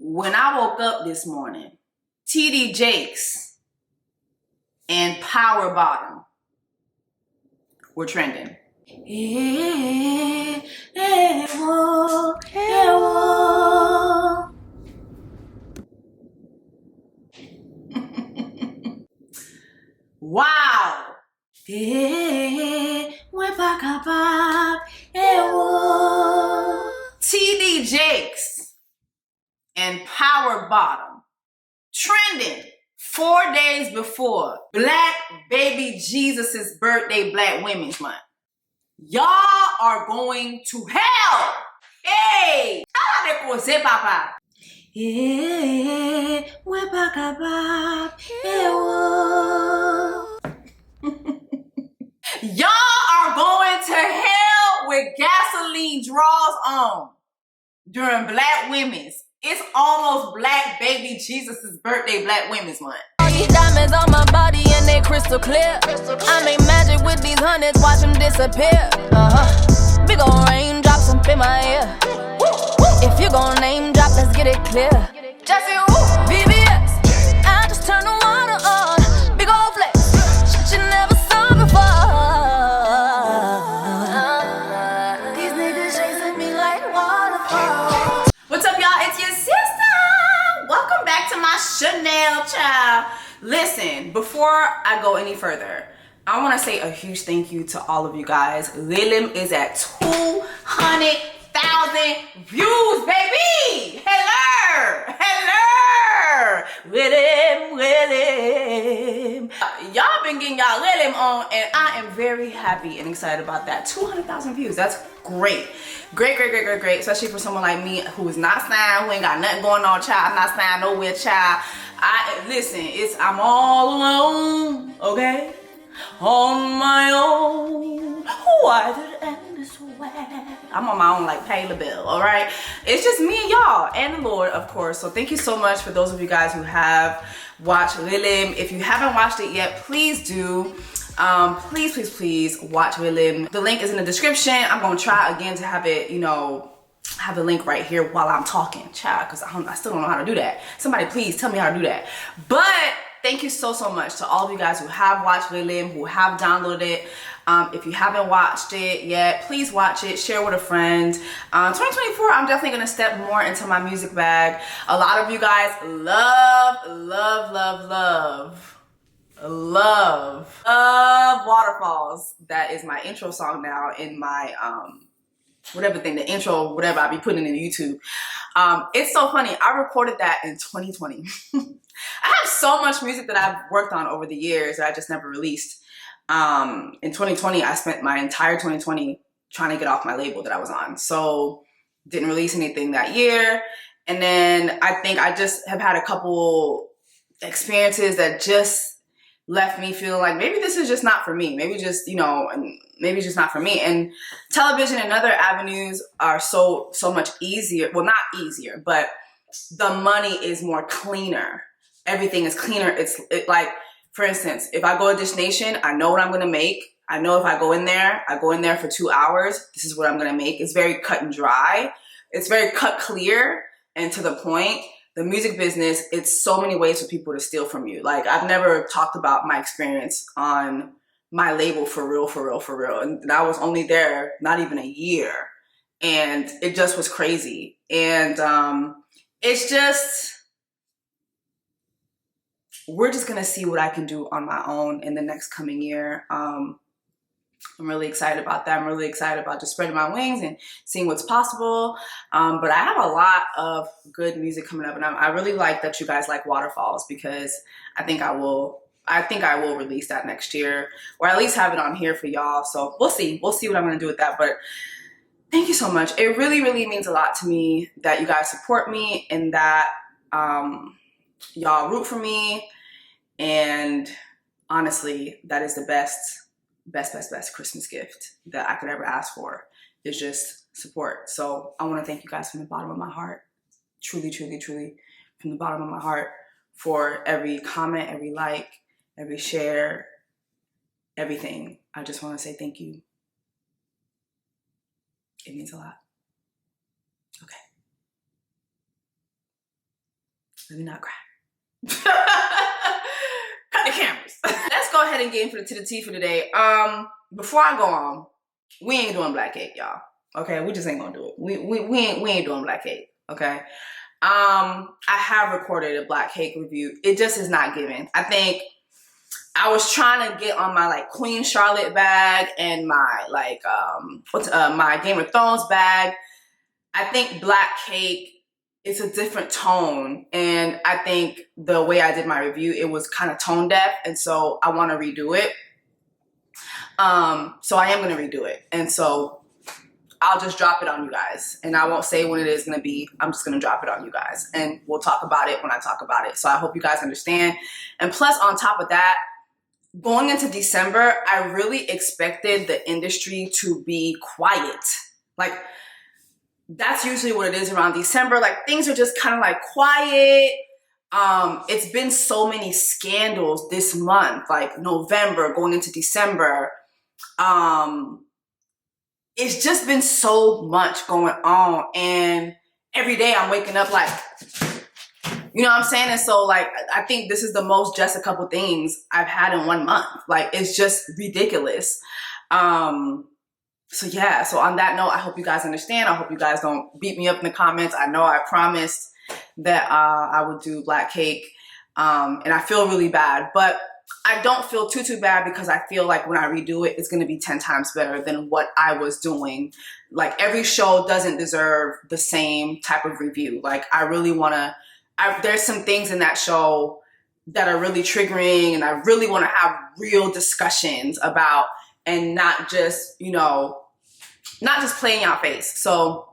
When I woke up this morning, TD Jakes and Power Bottom were trending. Wow. TD Jakes and Power Bottom trending 4 days before Black Baby Jesus' birthday, Black Women's Month. Y'all are going to hell. Hey! Y'all are going to hell with gasoline draws on during Black Women's. It's almost Black Baby Jesus' birthday, Black Women's Month. All these diamonds on my body and they crystal clear. I make magic with these hundreds, watch them disappear. Big ol' raindrops up in my ear. If you gon' name drop, let's get it clear. Jessie Woo, VVS. I just turn the water on. Big ol' flex, shit you never saw before. These niggas chasing me like waterfalls. What's up, y'all? It's your sister. Welcome back to my Chanel child. Listen, before I go any further, I want to say a huge thank you to all of you guys. RELEM is at 200,000 views, baby. Hello. RELEM. Y'all been getting y'all RELEM on, and I am very happy and excited about that. 200,000 views. That's great. Great. Especially for someone like me who is not signed, who ain't got nothing going on, child. I'm not signed nowhere, child. I'm all alone, okay? On my own. Why did it end this way? I'm on my own like pay the bill, all right? It's just me and y'all and the Lord, of course. So thank you so much for those of you guys who have watched RELEM. If you haven't watched it yet, please do. Please watch RELEM. The link is in the description. I'm gonna try again to have it, have the link right here while I'm talking, child, because I still don't know how to do that. Somebody please tell me how to do that. But thank you so much to all of you guys who have watched RELEM, who have downloaded it. If you haven't watched it yet, please watch it, share with a friend. 2024, I'm definitely gonna step more into my music bag. A lot of you guys love Waterfalls. That is my intro song now in my whatever I be putting in YouTube. It's so funny, I recorded that in 2020. I have so much music that I've worked on over the years that I just never released. In 2020, I spent my entire 2020 trying to get off my label that I was on. So didn't release anything that year. And then I think I just have had a couple experiences that just left me feeling like maybe this is just not for me. Maybe just, maybe it's just not for me. And television and other avenues are so much easier. Well, not easier, but the money is more cleaner. Everything is cleaner. It's like, for instance, if I go to Dish Nation, I know what I'm gonna make. I know if I go in there for 2 hours, this is what I'm gonna make. It's very cut and dry. It's very cut clear and to the point. The music business, it's so many ways for people to steal from you. Like, I've never talked about my experience on my label for real. And I was only there not even a year. And it just was crazy. And it's just, we're just gonna see what I can do on my own in the next coming year. I'm really excited about that. I'm really excited about just spreading my wings and seeing what's possible. But I have a lot of good music coming up, and I really like that you guys like Waterfalls, because I think I will release that next year, or at least have it on here for y'all. So we'll see what I'm gonna do with that. But thank you so much. It really means a lot to me that you guys support me and that y'all root for me. And honestly, that is the best Christmas gift that I could ever ask for, is just support. So I want to thank you guys from the bottom of my heart, truly from the bottom of my heart, for every comment, every like, every share, everything. I just want to say thank you. It means a lot. Okay. Let me not cry. Cut the cameras. Let's go ahead and get into the tea for today. Before I go on, we ain't doing black cake, y'all. Okay, we just ain't gonna do it. We ain't doing black cake. Okay. I have recorded a black cake review. It just is not given. I think I was trying to get on my like Queen Charlotte bag and my like my Game of Thrones bag. I think black cake is a different tone, and I think the way I did my review, it was kind of tone deaf, and so I want to redo it. So I am going to redo it, and so I'll just drop it on you guys, and I won't say when it is going to be. I'm just going to drop it on you guys, and we'll talk about it when I talk about it. So I hope you guys understand. And plus, on top of that, going into December, I really expected the industry to be quiet. Like, that's usually what it is around December. Like, things are just kind of like quiet. It's been so many scandals this month, like November going into December. It's just been so much going on, and every day I'm waking up like, you know what I'm saying? And so like, I think this is the most just a couple things I've had in 1 month. Like, it's just ridiculous. So yeah, so on that note, I hope you guys understand. I hope you guys don't beat me up in the comments. I know I promised that I would do black cake, and I feel really bad, but I don't feel too bad because I feel like when I redo it, it's going to be 10 times better than what I was doing. Like, every show doesn't deserve the same type of review. Like, I really want to, there's some things in that show that are really triggering, and I really want to have real discussions about, and not just, you know, not just playing out face. So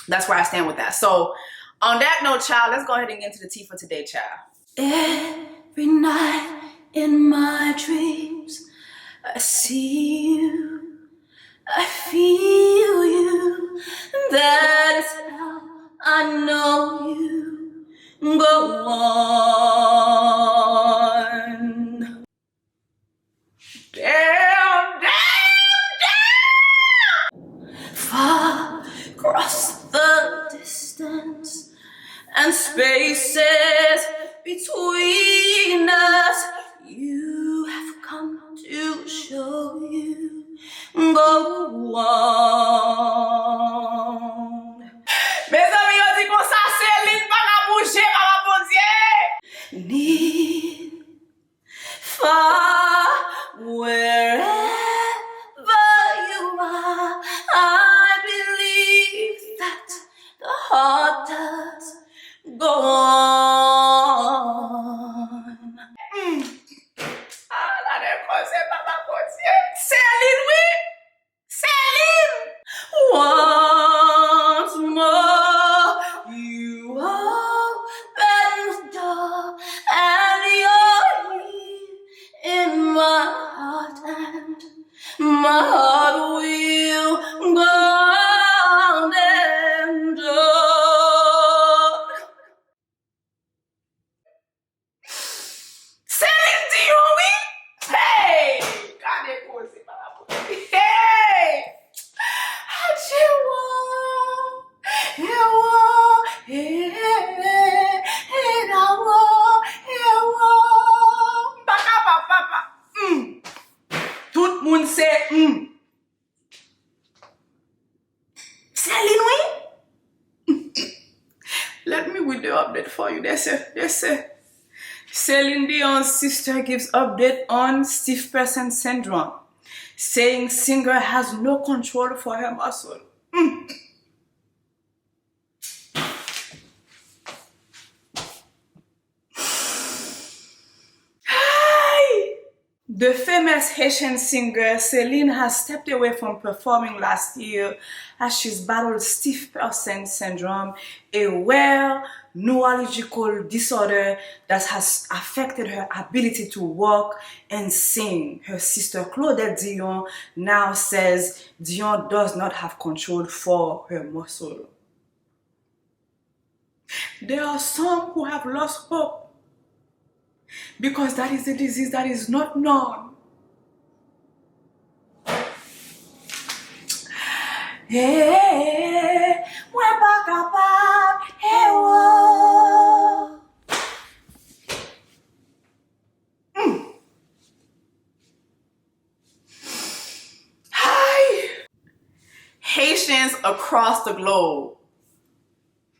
that's where I stand with that. So on that note, child, let's go ahead and get into the tea for today, child. Every night in my dreams, I see you, I feel you, that's how I know you. Go on. Damn. Far across the distance and spaces between us, you have come to show you. Go on. Mes amis, on dit comme ça, c'est l'île pas la bouger, ma bonne. Near, far, wherever you are, I believe that the heart does go on. Ah, la réponse est pas ma côtier. Céline, oui. Céline. Once more, you open the door and you're here in my heart, and my heart will go on and on. Céline Dion, oui? Hey! God, it was it, hey! Hachiwa! Hewa! Hewa! Hewa! Baka papa! Tout moun se Céline, oui? Let me with the update for you. That's it. Celine Dion's sister gives update on stiff person syndrome, saying singer has no control for her muscle. The famous Haitian singer Celine has stepped away from performing last year as she's battled stiff person syndrome, a rare neurological disorder that has affected her ability to walk and sing. Her sister Claudette Dion now says Dion does not have control for her muscle. There are some who have lost hope because that is a disease that is not known. Hey, we're back up, hey, whoa. across the globe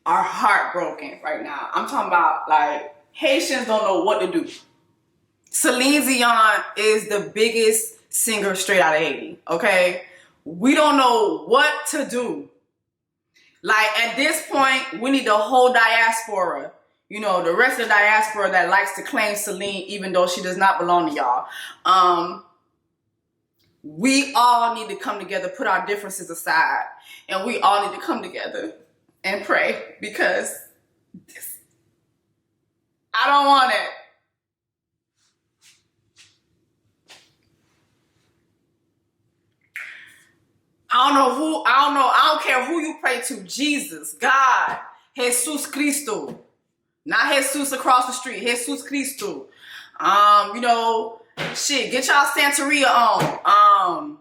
are heartbroken right now. I'm talking about, like, Haitians don't know what to do. Celine Dion is the biggest singer straight out of Haiti, okay? We don't know what to do. Like, at this point, we need the whole diaspora, you know, the rest of the diaspora that likes to claim Celine even though she does not belong to y'all. We all need to come together, put our differences aside, and we all need to come together and pray, because I don't want it. I don't care who you pray to. Jesus, God, Jesus Cristo. Not Jesus across the street, Jesus Cristo. You know, shit, get y'all Santeria on.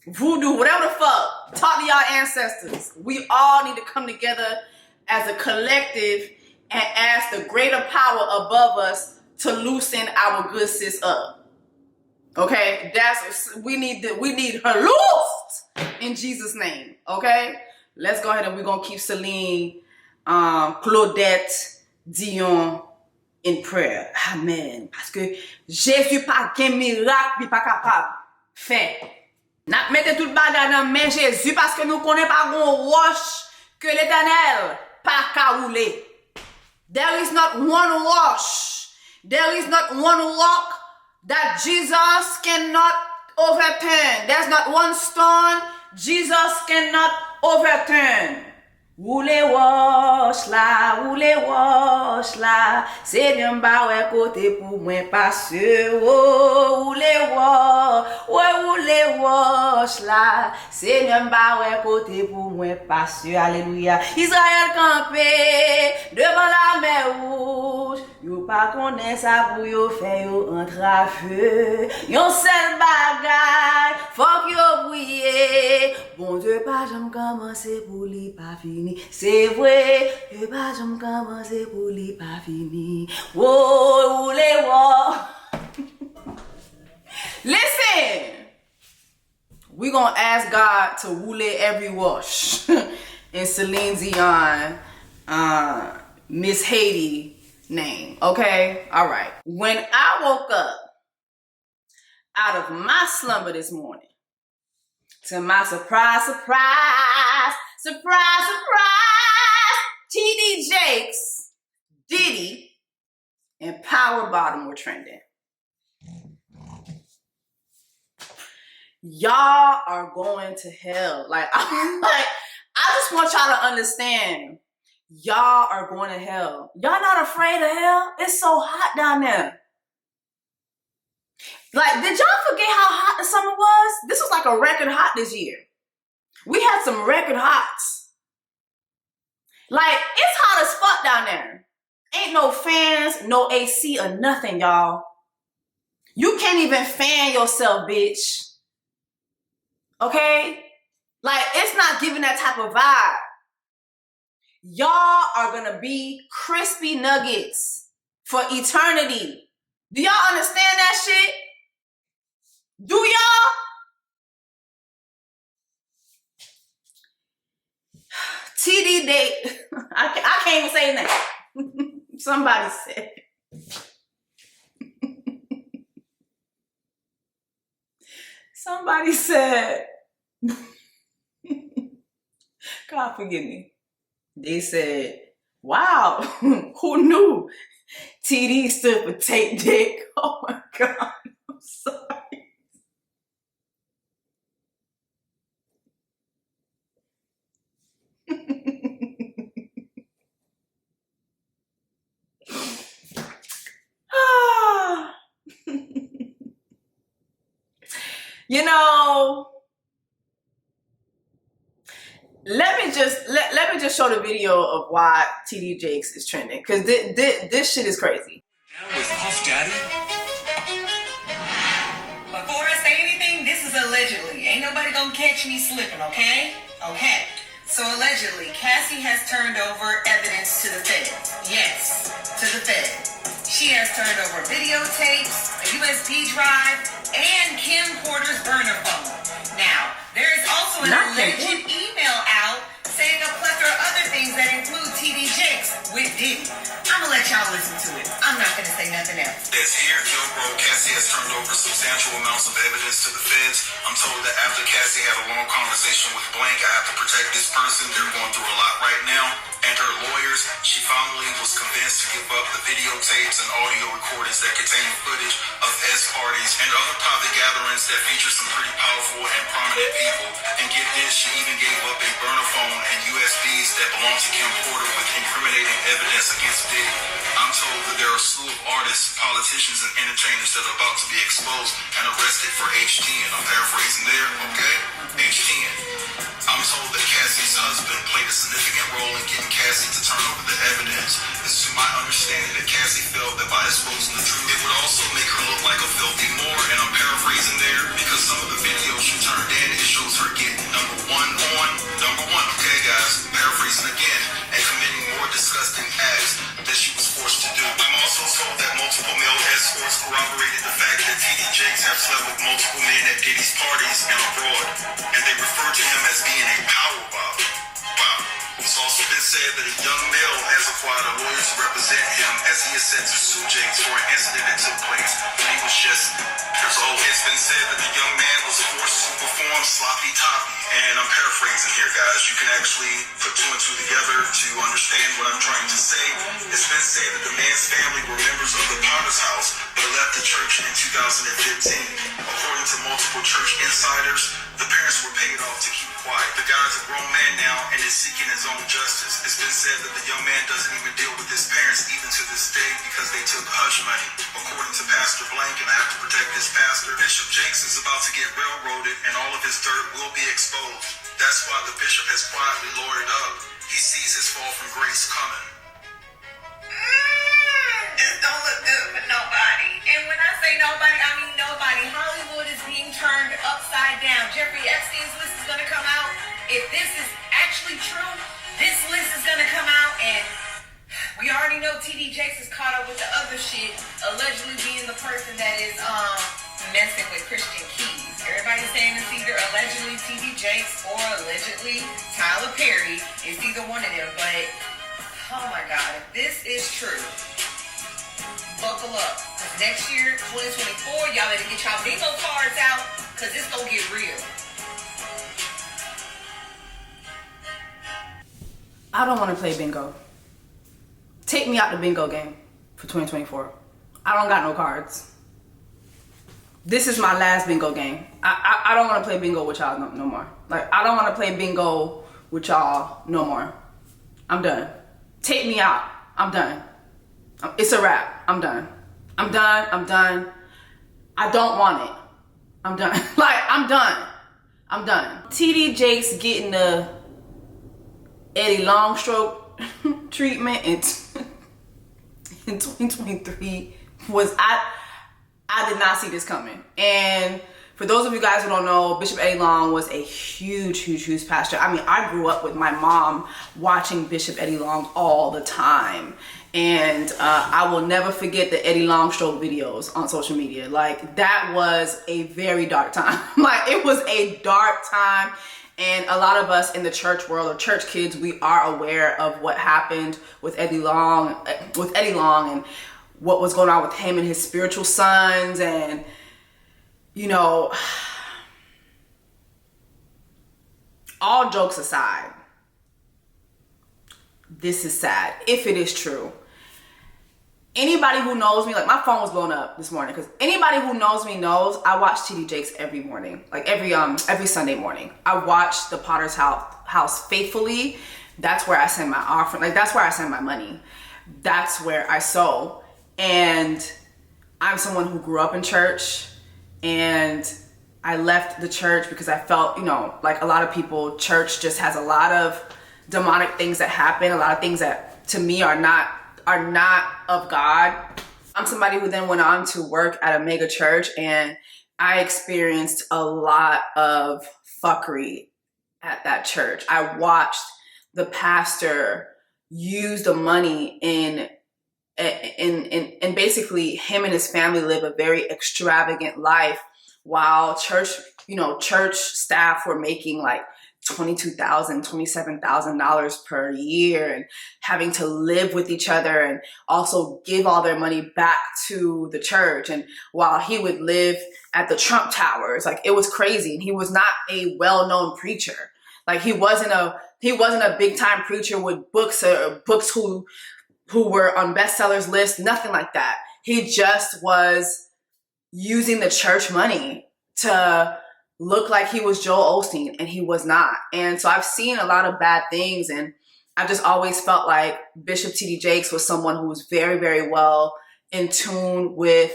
Voodoo, whatever the fuck. Talk to y'all ancestors. We all need to come together as a collective and ask the greater power above us to loosen our good sis up. Okay? We need her loosed in Jesus' name. Okay? Let's go ahead and we're gonna keep Celine, Claudette, Dion in prayer. Amen. Parce que Jésus pas qu'un miracle, il pas capable faire. N'a mettez tout le bagage dans main Jésus parce que nous connaissons pas gon wash que l'Éternel pas qu'à rouler. There is not one wash. There is not one walk that Jesus cannot overturn. There's not one stone Jesus cannot overturn. Roule wash la, c'est bien ba ouais côté pour moi parce oh roule wash la, c'est bien ba ouais côté pour moi parce alléluia. Israël campé devant la mer rouge, yo pas connaît ça pour yo faire yo entre à feu. Yon seul bagay, faut yo briller. Bon Dieu pas jamais commencer pour lui pas fini. C'est vrai, Dieu pas jamais commencer pour lui pas fini. Oh, roulez wo. Listen, we gonna ask God to roule every wash in Celine Dion, Miss Haiti name. Okay, all right. When I woke up out of my slumber this morning, to my surprise, TD Jakes, Diddy, and Power Bottom were trending. Y'all are going to hell. Like, I just want y'all to understand. Y'all are going to hell. Y'all not afraid of hell? It's so hot down there. Like, did y'all forget how hot the summer was? This was like a record hot this year. We had some record hots. Like, it's hot as fuck down there. Ain't no fans, no AC or nothing, y'all. You can't even fan yourself, bitch. Okay? Like, it's not giving that type of vibe. Y'all are gonna be crispy nuggets for eternity. Do y'all understand that shit? Do y'all? TD date. I can't even say that. Somebody said. Somebody said. God forgive me. They said, wow, who knew TD stood for take dick? Oh my God, I'm sorry. You know, let me just show the video of why TD Jakes is trending, because this shit is crazy. Now with Puff Daddy. Before I say anything, this is allegedly. Ain't nobody gonna catch me slipping, okay? Okay. So allegedly, Cassie has turned over evidence to the Fed. Yes, to the Fed. She has turned over videotapes, a USB drive, and Kim Porter's burner phone. Now, there is also an alleged email out saying a plethora of other things that include TD Jakes with Diddy. I'm gonna let y'all listen to it. I'm not gonna say nothing else. That's here, yo, bro. Cassie has turned over substantial amounts of evidence to the feds. I'm told that after Cassie had a long conversation with Blank, I have to protect this person. They're going through a lot right now. And her lawyers, she finally was convinced to give up the videotapes and audio recordings that contain footage of S parties and other private gatherings that feature some pretty powerful and prominent people. And get this, she even gave up a burner phone and USBs that belong to Kim Porter with incriminating evidence against Diddy. I'm told that there are a slew of artists, politicians, and entertainers that are about to be exposed and arrested for H10. I'm paraphrasing there, okay? H10. I'm told that Cassie's husband played a significant role in getting Cassie to turn over the evidence. It's to my understanding that Cassie felt that by exposing the truth, it would also make her look like a filthy whore, and I'm paraphrasing there because some of the videos she turned in, it shows her getting number one, okay guys, paraphrasing again, and committing more disgusting acts that she was forced to do. I'm also told that multiple male escorts corroborated the fact that TD Jakes have slept with multiple men at Diddy's parties and abroad, and they refer to him as being a power bottom. Wow. It's also been said that a young male has acquired a lawyer to represent him as he is set to sue Jakes for an incident that took place when he was just years old. It's been said that the young man was forced to perform sloppy toppy, and I'm paraphrasing here, guys. You can actually put two and two together to understand what I'm trying to say. It's been said that the man's family were members of the Potter's House, but left the church in 2015. According to multiple church insiders, the parents were paid off to keep quiet. The guy's a grown man now and is seeking his own justice. It's been said that the young man doesn't even deal with his parents even to this day because they took hush money. According to Pastor Blank, and I have to protect this pastor, Bishop Jakes is about to get railroaded and all of his dirt will be exposed. That's why the bishop has quietly lowered up. He sees his fall from grace coming. This don't look good for nobody. And when I say nobody, I mean nobody. Hollywood is being turned upside down. Jeffrey Epstein's list is going to come out. If this is actually true, this list is going to come out, and we already know TD Jakes is caught up with the other shit, allegedly being the person that is messing with Christian Keys. Everybody's saying it's either allegedly TD Jakes or allegedly Tyler Perry. It's either one of them, but oh my God, if this is true, buckle up. Cause next year, 2024, y'all better get y'all bingo cards out, cause it's gonna get real. I don't want to play bingo. Take me out the bingo game for 2024. I don't got no cards. This is my last bingo game. I don't want to play bingo with y'all no more. Like, I don't want to play bingo with y'all no more. I'm done. Take me out. I'm done. It's a wrap. I'm done. I'm done. I'm done. I don't want it. I'm done. Like, I'm done. I'm done. TD Jakes getting the Eddie Longstroke treatment in 2023 was, I did not see this coming. And for those of you guys who don't know, Bishop Eddie Long was a huge pastor. I mean, I grew up with my mom watching Bishop Eddie Long all the time. And I will never forget the Eddie Longstroke videos on social media. Like, that was a very dark time. Like, it was a dark time. And a lot of us in the church world, or church kids, we are aware of what happened with Eddie Long and what was going on with him and his spiritual sons. And, you know, all jokes aside, this is sad, if it is true. Anybody who knows me, like, my phone was blown up this morning because anybody who knows me knows I watch TD Jakes every morning, like every Sunday morning. I watch the Potter's House faithfully. That's where I send my offering. Like, that's where I send my money. That's where I sow. And I'm someone who grew up in church, and I left the church because I felt, you know, like a lot of people, church just has a lot of demonic things that happen, a lot of things that to me are not of God. I'm somebody who then went on to work at a mega church, and I experienced a lot of fuckery at that church. I watched the pastor use the money in basically him and his family live a very extravagant life, while church staff were making like $22,000, $27,000 per year, and having to live with each other and also give all their money back to the church. And while he would live at the Trump Towers, like, it was crazy. And he was not a well-known preacher. Like, he wasn't a big time preacher with books who were on bestsellers lists, nothing like that. He just was using the church money to look like he was Joel Osteen, and he was not. And so I've seen a lot of bad things, and I've just always felt like Bishop T.D. Jakes was someone who was very, very well in tune with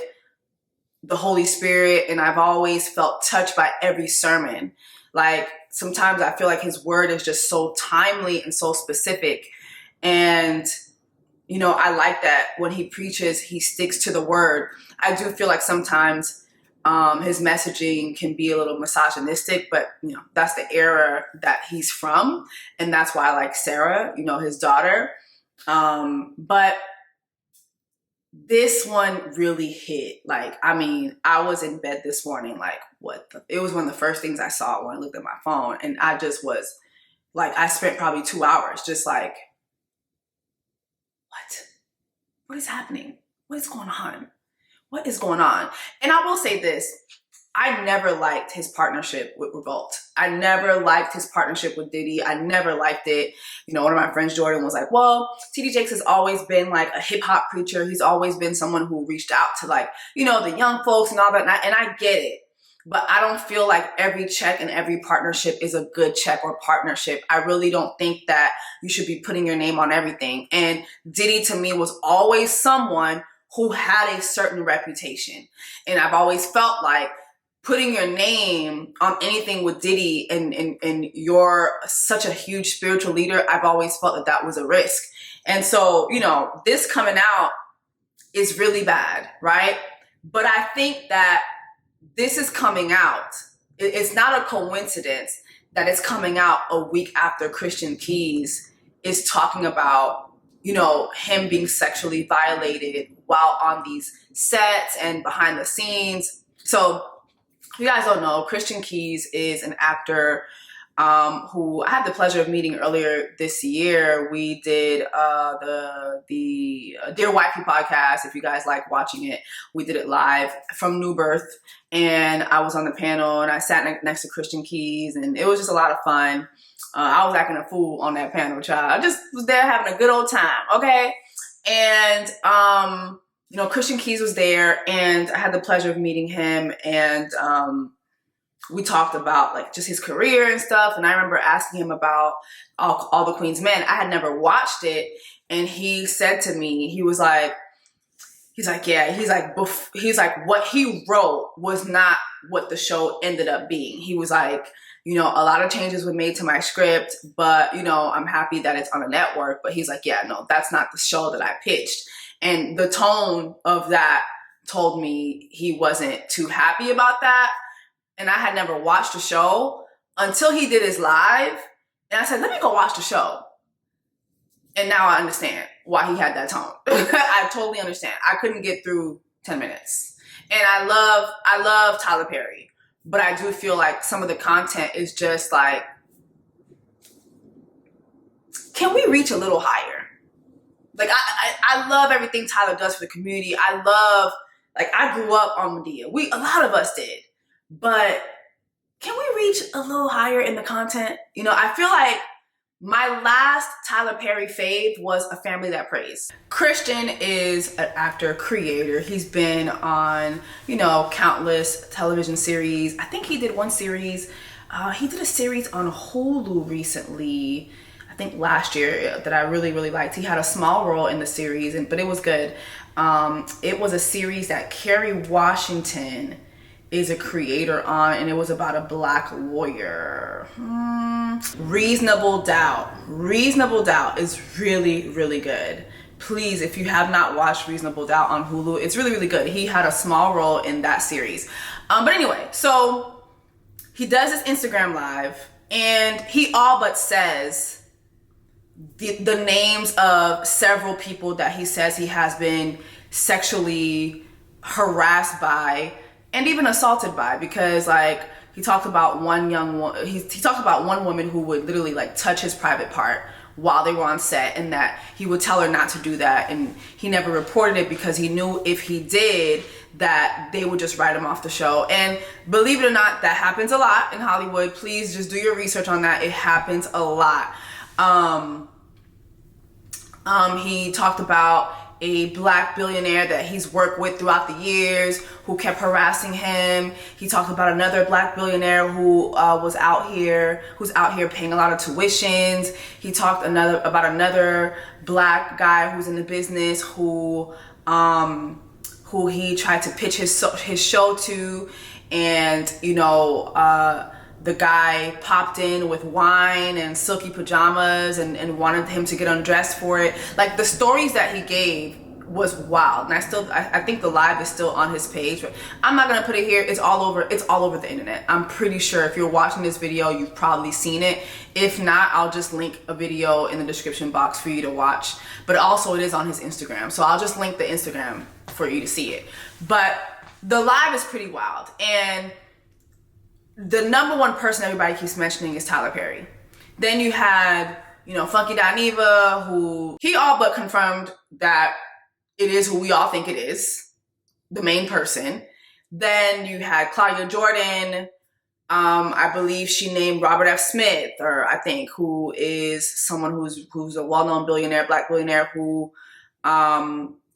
the Holy Spirit, and I've always felt touched by every sermon. Like, sometimes I feel like his word is just so timely and so specific. And, you know, I like that when he preaches, he sticks to the word. I do feel like sometimes his messaging can be a little misogynistic, but, you know, that's the era that he's from. And that's why I like Sarah, you know, his daughter. But this one really hit. Like, I mean, I was in bed this morning, like, it was one of the first things I saw when I looked at my phone. And I just was like, I spent probably 2 hours just like, what is happening? What is going on? What is going on? And I will say this, I never liked his partnership with Revolt. I never liked his partnership with Diddy. I never liked it. You know, one of my friends, Jordan, was like, well, T.D. Jakes has always been like a hip hop preacher. He's always been someone who reached out to, like, you know, the young folks and all that. And I get it. But I don't feel like every check and every partnership is a good check or partnership. I really don't think that you should be putting your name on everything. And Diddy, to me, was always someone who had a certain reputation. And I've always felt like putting your name on anything with Diddy and you're such a huge spiritual leader, I've always felt that that was a risk. And so, you know, this coming out is really bad, right? But I think that this is coming out. It's not a coincidence that it's coming out a week after Christian Keys is talking about, you know, him being sexually violated while on these sets and behind the scenes. So if you guys don't know, Christian Keys is an actor who I had the pleasure of meeting earlier this year. We did the Dear Wifey podcast. If you guys like watching it, we did it live from New Birth, and I was on the panel and I sat next to Christian Keys, and it was just a lot of fun. I was acting a fool on that panel, child. I just was there having a good old time, okay? And you know, Christian Keys was there, and I had the pleasure of meeting him, and we talked about like just his career and stuff. And I remember asking him about All the Queen's Men. I had never watched it, and he said to me, he's like, what he wrote was not what the show ended up being. He was like, you know, a lot of changes were made to my script, but, you know, I'm happy that it's on a network. But he's like, yeah, no, that's not the show that I pitched. And the tone of that told me he wasn't too happy about that. And I had never watched the show until he did his live. And I said, let me go watch the show. And now I understand why he had that tone. I totally understand. I couldn't get through 10 minutes. And I love Tyler Perry. But I do feel like some of the content is just like, can we reach a little higher? Like, I love everything Tyler does for the community. I grew up on Medea. A lot of us did. But can we reach a little higher in the content? You know, I feel like my last Tyler Perry fave was A Family That Prays. Christian is an actor, creator. He's been on, you know, countless television series. I think he did one series. He did a series on Hulu recently, I think last year, that I really, really liked. He had a small role in the series, but it was good. It was a series that Kerry Washington is a creator on, and it was about a Black lawyer. Reasonable Doubt is really, really good. Please, if you have not watched Reasonable Doubt on Hulu, it's really, really good. He had a small role in that series. But anyway, so he does this Instagram live, and he all but says the names of several people that he says he has been sexually harassed by and even assaulted by, because like He talked about one he talked about one woman who would literally like touch his private part while they were on set, and that he would tell her not to do that, and he never reported it because he knew if he did that they would just write him off the show. And believe it or not, that happens a lot in Hollywood. Please just do your research on that. It happens a lot. He talked about a black billionaire that he's worked with throughout the years who kept harassing him. He talked about another black billionaire who who's out here paying a lot of tuitions. He talked about another black guy who's in the business who he tried to pitch his show to, and the guy popped in with wine and silky pajamas and wanted him to get undressed for it. Like, the stories that he gave was wild. And I think the live is still on his page, but I'm not gonna put it here. It's all over the internet. I'm pretty sure if you're watching this video, you've probably seen it. If not, I'll just link a video in the description box for you to watch. But also it is on his Instagram. So I'll just link the Instagram for you to see it. But the live is pretty wild. And the number one person everybody keeps mentioning is Tyler Perry. Then you had, Funky Dineva, who he all but confirmed that it is who we all think it is, the main person. Then you had Claudia Jordan. I believe she named Robert F. Smith, who is someone who's a well-known billionaire, black billionaire who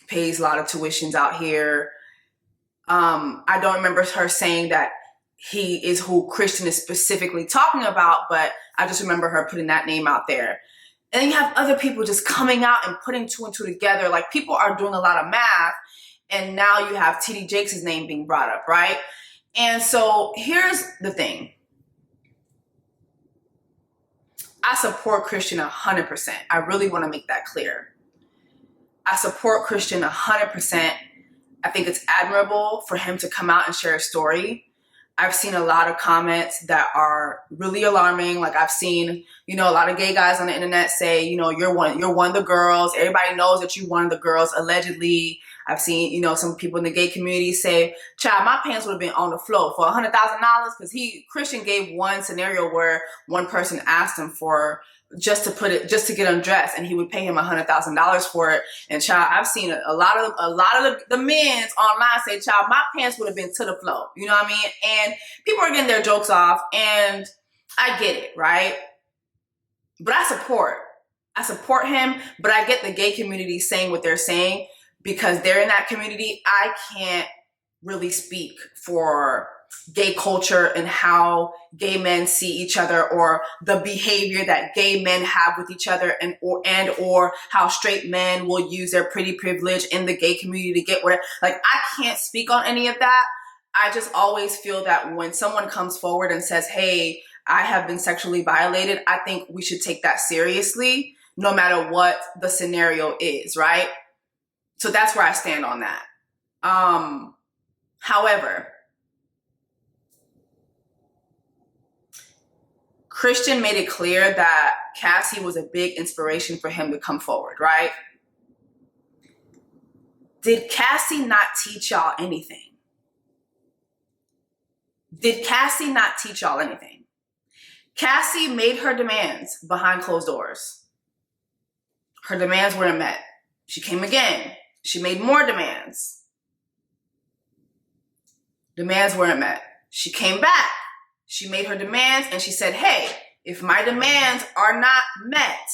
pays a lot of tuitions out here. I don't remember her saying that he is who Christian is specifically talking about, but I just remember her putting that name out there. And then you have other people just coming out and putting two and two together. Like, people are doing a lot of math, and now you have TD Jakes' name being brought up, right? And so here's the thing. I support Christian 100%. I really want to make that clear. I support Christian 100%. I think it's admirable for him to come out and share a story. I've seen a lot of comments that are really alarming. Like, I've seen, a lot of gay guys on the internet say, you're one of the girls. Everybody knows that you're one of the girls, allegedly. I've seen, some people in the gay community say, child, my pants would have been on the floor for $100,000, because Christian gave one scenario where one person asked him for just to get undressed, and he would pay him $100,000 for it. And child, I've seen a lot of the men's online say, child, my pants would have been to the floor. You know what I mean? And people are getting their jokes off, and I get it, right? But I support him, but I get the gay community saying what they're saying because they're in that community. I can't really speak for gay culture and how gay men see each other, or the behavior that gay men have with each other, or how straight men will use their pretty privilege in the gay community to get whatever. Like, I can't speak on any of that. I just always feel that when someone comes forward and says, hey, I have been sexually violated, I think we should take that seriously, no matter what the scenario is, right? So that's where I stand on that. However, Christian made it clear that Cassie was a big inspiration for him to come forward, right? Did Cassie not teach y'all anything? Did Cassie not teach y'all anything? Cassie made her demands behind closed doors. Her demands weren't met. She came again. She made more demands. Demands weren't met. She came back. She made her demands, and she said, hey, if my demands are not met,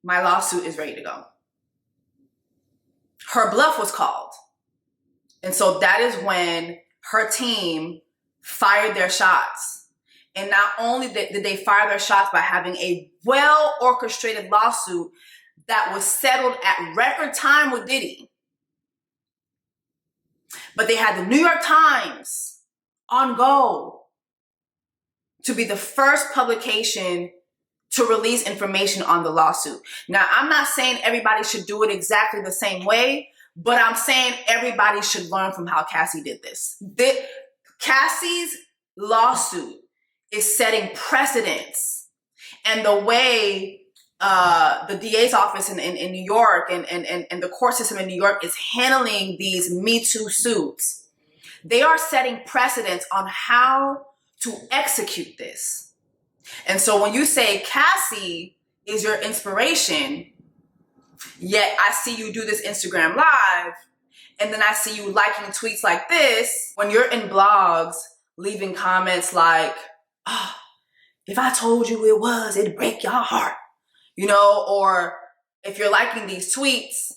my lawsuit is ready to go. Her bluff was called. And so that is when her team fired their shots. And not only did they fire their shots by having a well-orchestrated lawsuit that was settled at record time with Diddy, but they had the New York Times on go to be the first publication to release information on the lawsuit. Now, I'm not saying everybody should do it exactly the same way, but I'm saying everybody should learn from how Cassie did this. Cassie's lawsuit is setting precedents, and the way the DA's office in New York and the court system in New York is handling these Me Too suits, they are setting precedents on how to execute this. And so when you say Cassie is your inspiration, yet I see you do this Instagram live, and then I see you liking tweets like this, when you're in blogs, leaving comments like, oh, if I told you it was, it'd break your heart, you know, or if you're liking these tweets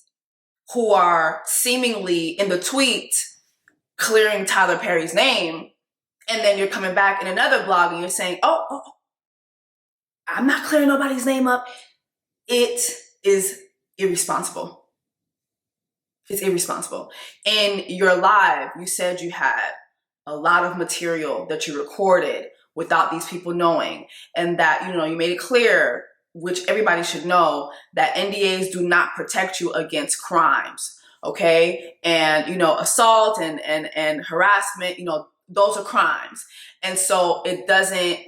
who are seemingly in the tweet clearing Tyler Perry's name, and then you're coming back in another blog and you're saying, oh, I'm not clearing nobody's name up. It is irresponsible. It's irresponsible. In your live, you said you had a lot of material that you recorded without these people knowing, and that, you know, you made it clear, which everybody should know, that NDAs do not protect you against crimes, okay? And, you know, assault and harassment, you know, those are crimes. And so it doesn't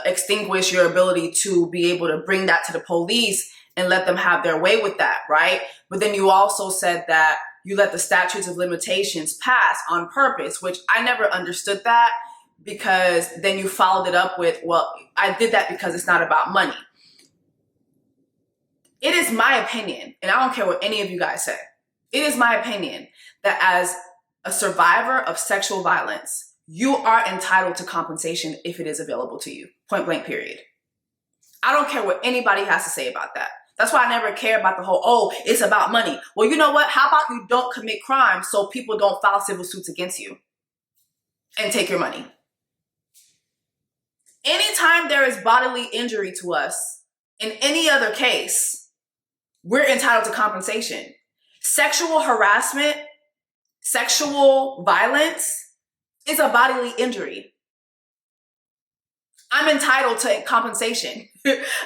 extinguish your ability to be able to bring that to the police and let them have their way with that, right? But then you also said that you let the statutes of limitations pass on purpose, which I never understood that, because then you followed it up with, well, I did that because it's not about money. It is my opinion, and I don't care what any of you guys say, it is my opinion that as a survivor of sexual violence, you are entitled to compensation if it is available to you, point blank, period. I don't care what anybody has to say about that. That's why I never care about the whole, oh, it's about money. Well, you know what? How about you don't commit crimes so people don't file civil suits against you and take your money? Anytime there is bodily injury to us, in any other case, we're entitled to compensation. Sexual harassment, sexual violence is a bodily injury. I'm entitled to compensation.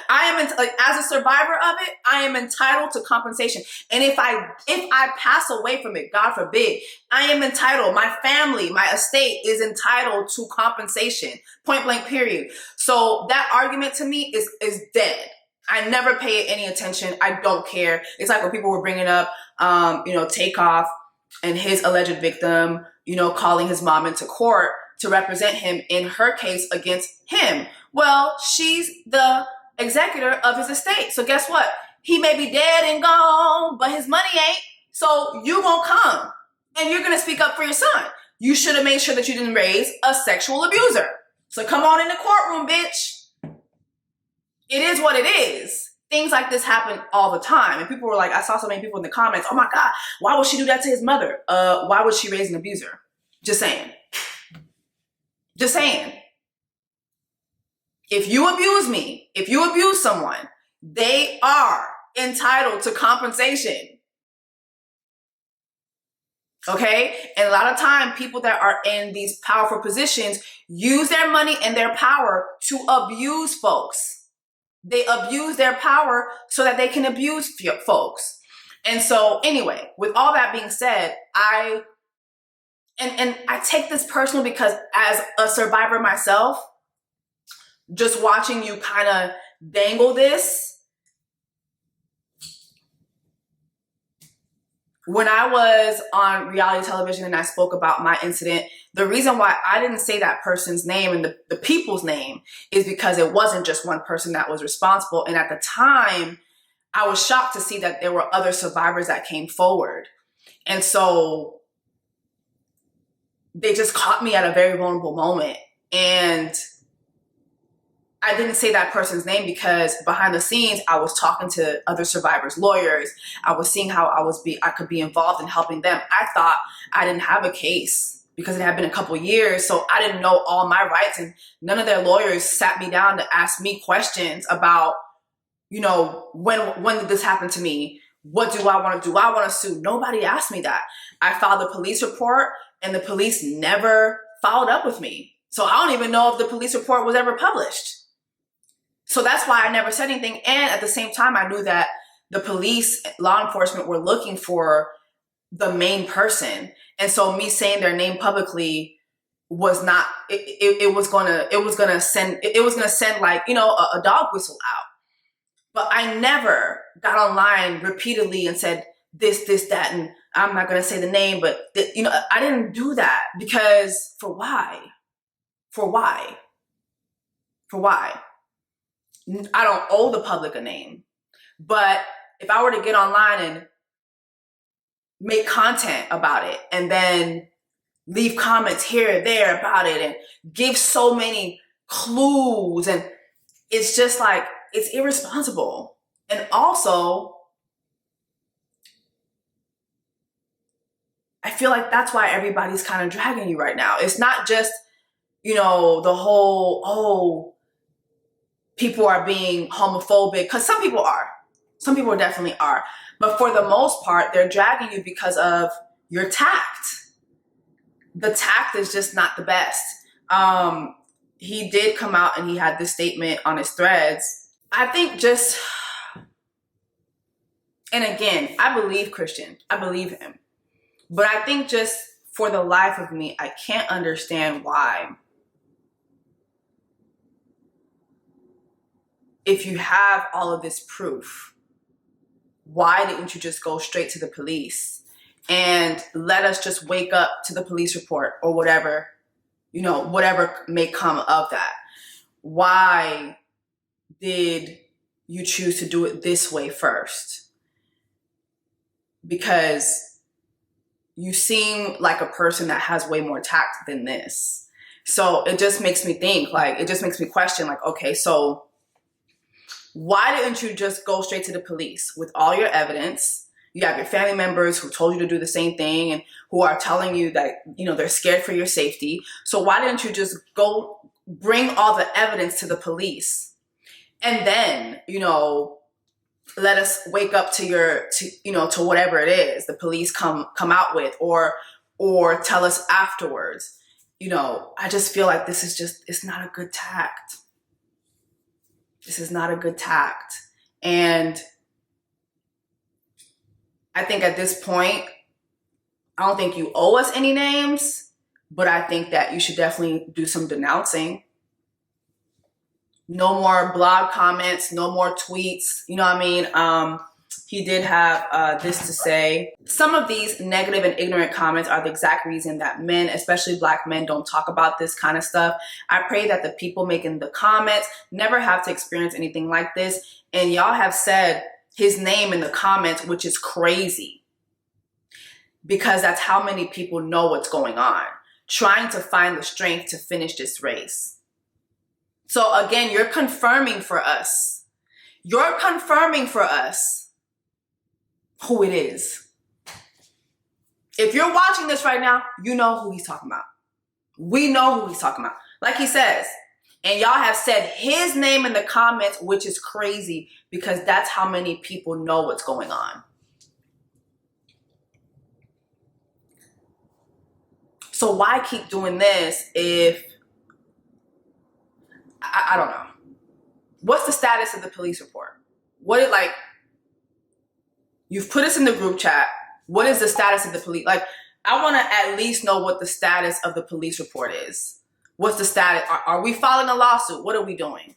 As a survivor of it, I am entitled to compensation. And if I pass away from it, God forbid, I am entitled. My family, my estate is entitled to compensation. Point blank, period. So that argument to me is dead. I never pay it any attention. I don't care. It's like when people were bringing up, Takeoff and his alleged victim, calling his mom into court to represent him in her case against him. Well, she's the executor of his estate. So guess what? He may be dead and gone, but his money ain't. So you gonna come and you're gonna speak up for your son. You should have made sure that you didn't raise a sexual abuser. So come on in the courtroom, bitch. It is what it is. Things like this happen all the time. And people were like, I saw so many people in the comments, oh my God, why would she do that to his mother? Why would she raise an abuser? Just saying. Just saying. If you abuse me, if you abuse someone, they are entitled to compensation. Okay? And a lot of time, people that are in these powerful positions use their money and their power to abuse folks. They abuse their power so that they can abuse folks. And so anyway, with all that being said, I take this personal because as a survivor myself, just watching you kind of dangle this. When I was on reality television and I spoke about my incident, the reason why I didn't say that person's name and the people's name is because it wasn't just one person that was responsible. And at the time, I was shocked to see that there were other survivors that came forward. And so they just caught me at a very vulnerable moment. And I didn't say that person's name because behind the scenes, I was talking to other survivors' lawyers. I was seeing how I could be involved in helping them. I thought I didn't have a case because it had been a couple years. So I didn't know all my rights, and none of their lawyers sat me down to ask me questions about, when did this happen to me? What do I want to do? I want to sue. Nobody asked me that. I filed a police report and the police never followed up with me. So I don't even know if the police report was ever published. So that's why I never said anything. And at the same time, I knew that the police, law enforcement were looking for the main person. And so me saying their name publicly was not, it was gonna send like, a dog whistle out. But I never got online repeatedly and said this, that, and I'm not gonna say the name, but I didn't do that because for why? For why? For why? I don't owe the public a name. But if I were to get online and make content about it and then leave comments here and there about it and give so many clues, and it's just like, it's irresponsible. And also, I feel like that's why everybody's kind of dragging you right now. It's not just, you know, the whole, oh, people are being homophobic, because some people are. Some people definitely are. But for the most part, they're dragging you because of your tact. The tact is just not the best. He did come out and he had this statement on his threads. I think just, and again, I believe Christian. I believe him. But I think just for the life of me, I can't understand why, if you have all of this proof, why didn't you just go straight to the police and let us just wake up to the police report or whatever, you know, whatever may come of that? Why did you choose to do it this way first? Because you seem like a person that has way more tact than this. So it just makes me think, like, it just makes me question, like, okay, so why didn't you just go straight to the police with all your evidence? You have your family members who told you to do the same thing and who are telling you that, you know, they're scared for your safety. So why didn't you just go bring all the evidence to the police and then, you know, let us wake up to your, to whatever it is the police come out with, or tell us afterwards. You know, I just feel like this is just, it's not a good tact. This is not a good tact. And I think at this point, I don't think you owe us any names, but I think that you should definitely do some denouncing. No more blog comments, no more tweets. You know what I mean? He did have this to say: some of these negative and ignorant comments are the exact reason that men, especially Black men, don't talk about this kind of stuff. I pray that the people making the comments never have to experience anything like this. And y'all have said his name in the comments, which is crazy, because that's how many people know what's going on, trying to find the strength to finish this race. So again, you're confirming for us. You're confirming for us who it is. If you're watching this right now, you know who he's talking about. We know who he's talking about. Like he says, and y'all have said his name in the comments, which is crazy because that's how many people know what's going on. So why keep doing this if, I don't know. What's the status of the police report? What it like? You've put us in the group chat. What is the status of the police? Like, I want to at least know what the status of the police report is. What's the status? Are we filing a lawsuit? What are we doing?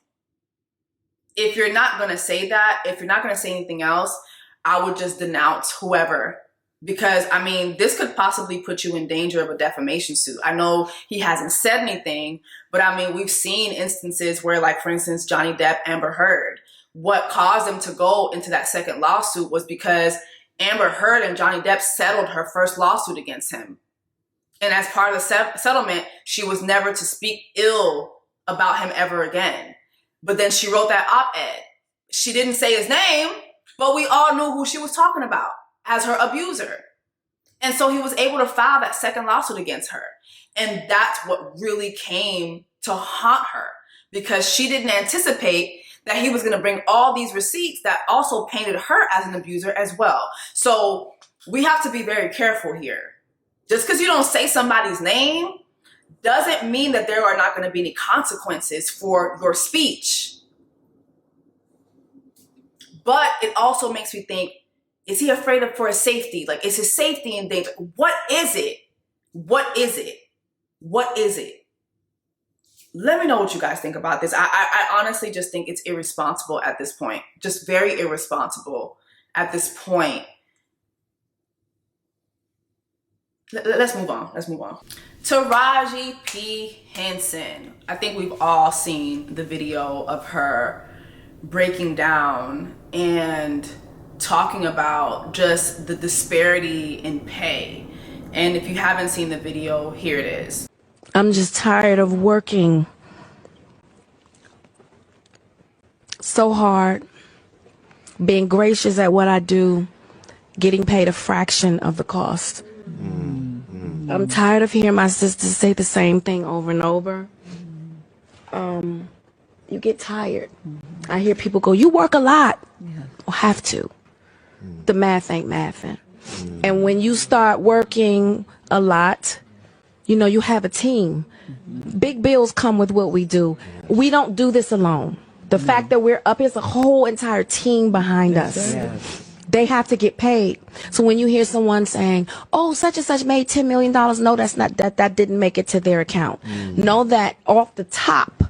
If you're not going to say that, if you're not going to say anything else, I would just denounce whoever. Because, I mean, this could possibly put you in danger of a defamation suit. I know he hasn't said anything, but I mean, we've seen instances where, like, for instance, Johnny Depp, Amber Heard. What caused them to go into that second lawsuit was because Amber Heard and Johnny Depp settled her first lawsuit against him. And as part of the settlement, she was never to speak ill about him ever again. But then she wrote that op-ed. She didn't say his name, but we all knew who she was talking about as her abuser. And so he was able to file that second lawsuit against her. And that's what really came to haunt her, because she didn't anticipate that he was going to bring all these receipts that also painted her as an abuser as well. So we have to be very careful here. Just because you don't say somebody's name doesn't mean that there are not going to be any consequences for your speech. But it also makes me think, is he afraid for his safety? Like, is his safety in danger? What is it? What is it? What is it? Let me know what you guys think about this. I honestly just think it's irresponsible at this point. Just very irresponsible at this point. let's move on. Let's move on. Taraji P. Henson. I think we've all seen the video of her breaking down and talking about just the disparity in pay. And if you haven't seen the video, here it is. I'm just tired of working so hard, being gracious at what I do, getting paid a fraction of the cost. I'm tired of hearing my sisters say the same thing over and over. You get tired. I hear people go, you work a lot. Well, have to. The math ain't mathing. And when you start working a lot, you know, you have a team. Big bills come with what we do. We don't do this alone. The fact that we're up, there's a whole entire team behind us. They have to get paid. So when you hear someone saying, oh, such and such made $10 million, no, that's not, that didn't make it to their account. Know that off the top,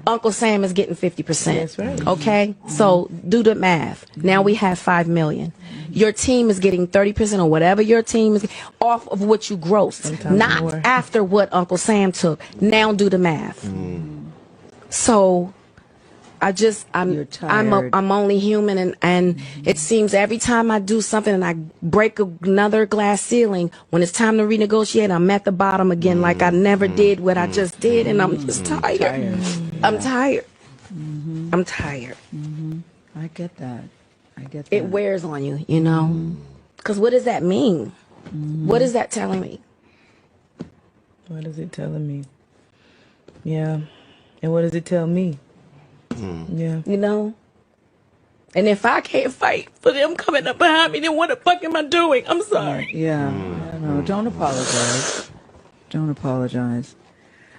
Uncle Sam is getting 50%. That's right. Okay? So do the math. Now we have 5 million. Your team is getting 30% or whatever your team is off of what you grossed, not more. After what Uncle Sam took. Now do the math. So I'm only human, and it seems every time I do something and I break another glass ceiling, when it's time to renegotiate, I'm at the bottom again, like I never did what I just did, and I'm just tired. I'm tired. I'm tired. I get that. I get that. It wears on you, you know? Because what does that mean? What is that telling me? What is it telling me? Yeah. And what does it tell me? Yeah. You know? And if I can't fight for them coming up behind me, then what the fuck am I doing? I'm sorry. Yeah. No, don't apologize. Don't apologize.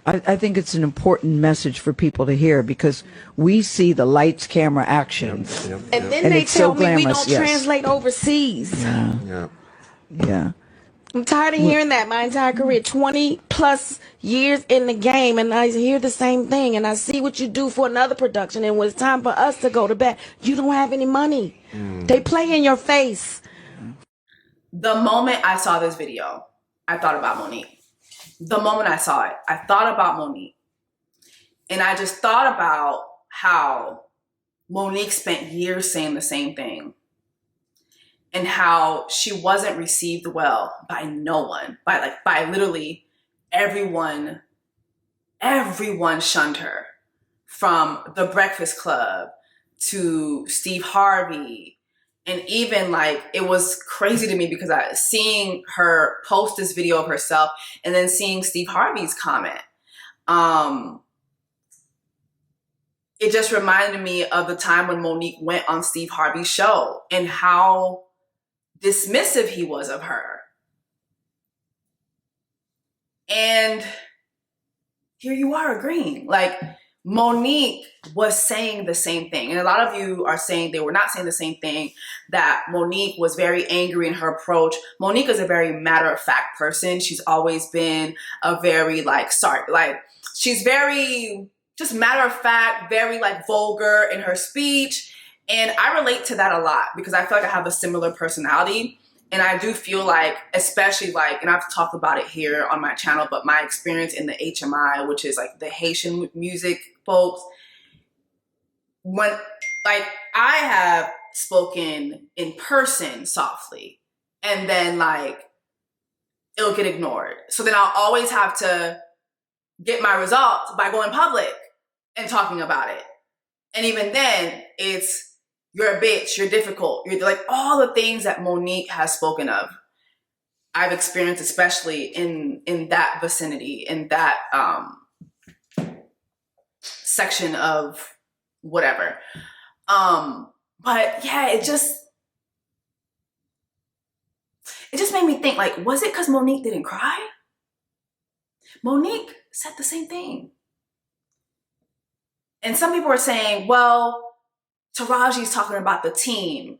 I think it's an important message for people to hear, because we see the lights, camera, action. And then they tell me we don't translate overseas. Yeah. I'm tired of hearing that my entire career, 20 plus years in the game, and I hear the same thing, and I see what you do for another production, and when it's time for us to go to bed, you don't have any money. They play in your face. The moment I saw this video, I thought about Monique. The moment I saw it, I thought about Monique. And I just thought about how Monique spent years saying the same thing. And how she wasn't received well by no one, by literally everyone. Everyone shunned her, from The Breakfast Club to Steve Harvey. And even like, it was crazy to me because seeing her post this video of herself and then seeing Steve Harvey's comment, it just reminded me of the time when Monique went on Steve Harvey's show and how dismissive he was of her. And here you are agreeing. Like, Monique was saying the same thing. And a lot of you are saying they were not saying the same thing, that Monique was very angry in her approach. Monique is a very matter-of-fact person. She's always been a very she's very just matter-of-fact, very vulgar in her speech. And I relate to that a lot because I feel like I have a similar personality. And I do feel like, especially and I've talked about it here on my channel, but my experience in the HMI, which is the Haitian music folks, when I have spoken in person softly and then it'll get ignored. So then I'll always have to get my results by going public and talking about it. And even then it's, you're a bitch, you're difficult, you're all the things that Monique has spoken of. I've experienced, especially in that vicinity, in that section of whatever. But yeah, it just made me think, was it because Monique didn't cry? Monique said the same thing. And some people are saying, well, Taraji's talking about the team.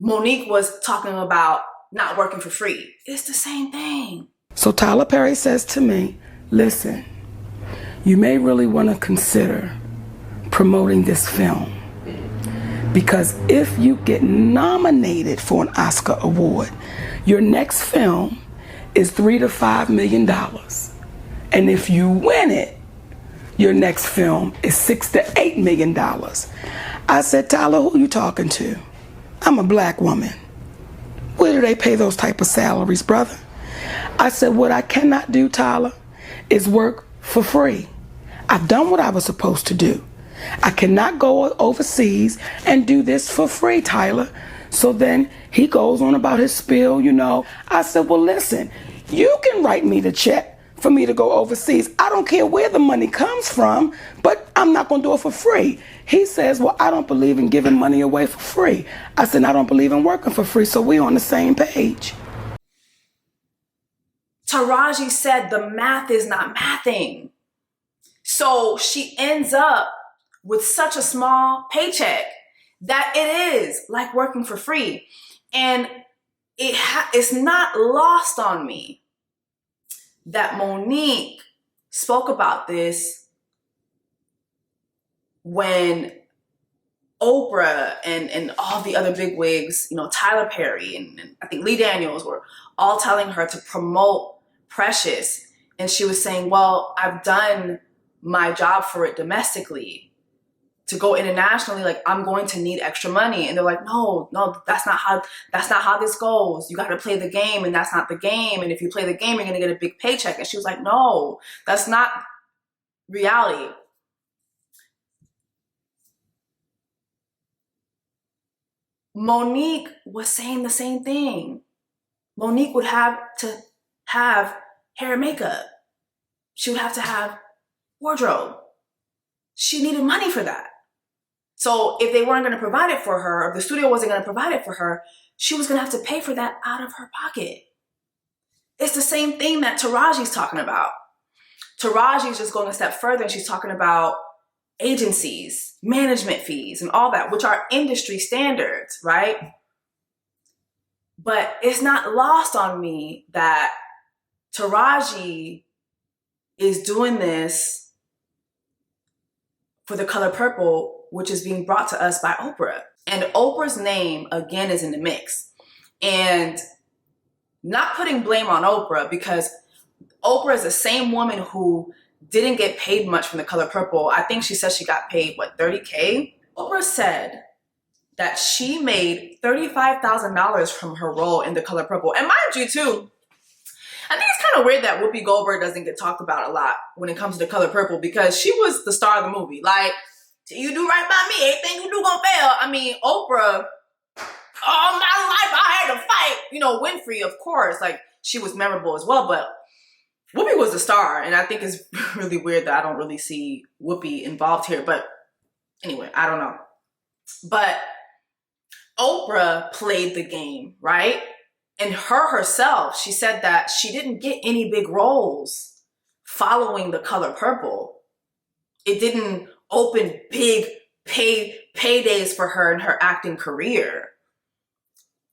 Monique was talking about not working for free. It's the same thing. So Tyler Perry says to me, listen, you may really want to consider promoting this film Because if you get nominated for an Oscar award, your next film is $3 to $5 million. And if you win it, your next film is $6 to $8 million. I said, Tyler, who you talking to? I'm a black woman. Where do they pay those type of salaries, brother? I said, what I cannot do, Tyler, is work for free. I've done what I was supposed to do. I cannot go overseas and do this for free, Tyler. So then he goes on about his spiel, you know. I said, well, listen, you can write me the check for me to go overseas. I don't care where the money comes from, but I'm not going to do it for free. He says, well, I don't believe in giving money away for free. I said, I don't believe in working for free, so we're on the same page. Taraji said the math is not mathing. So she ends up with such a small paycheck that it is like working for free. And it's not lost on me that Monique spoke about this when Oprah and all the other big wigs, you know, Tyler Perry and I think Lee Daniels were all telling her to promote Precious. And she was saying, well, I've done my job for it domestically. To go internationally, like, I'm going to need extra money. And they're like, no, that's not how this goes. You got to play the game, and that's not the game. And if you play the game, you're going to get a big paycheck. And she was like, no, that's not reality. Monique was saying the same thing. Monique would have to have hair and makeup. She would have to have wardrobe. She needed money for that. So if they weren't going to provide it for her, or the studio wasn't going to provide it for her, she was going to have to pay for that out of her pocket. It's the same thing that Taraji's talking about. Taraji's just going a step further, and she's talking about agencies, management fees, and all that, which are industry standards, right? But it's not lost on me that Taraji is doing this for The Color Purple, which is being brought to us by Oprah. And Oprah's name, again, is in the mix. And not putting blame on Oprah, because Oprah is the same woman who didn't get paid much from The Color Purple. I think she said she got paid, what, $30K? Oprah said that she made $35,000 from her role in The Color Purple. And mind you, too, I think it's kind of weird that Whoopi Goldberg doesn't get talked about a lot when it comes to The Color Purple, because she was the star of the movie. Like, you do right by me, anything you do gonna fail. I mean, Oprah, all my life I had to fight. You know, Winfrey, of course, like, she was memorable as well, but Whoopi was the star, and I think it's really weird that I don't really see Whoopi involved here, but anyway, I don't know. But Oprah played the game, right? And herself, she said that she didn't get any big roles following The Color Purple. It didn't open big paydays for her in her acting career.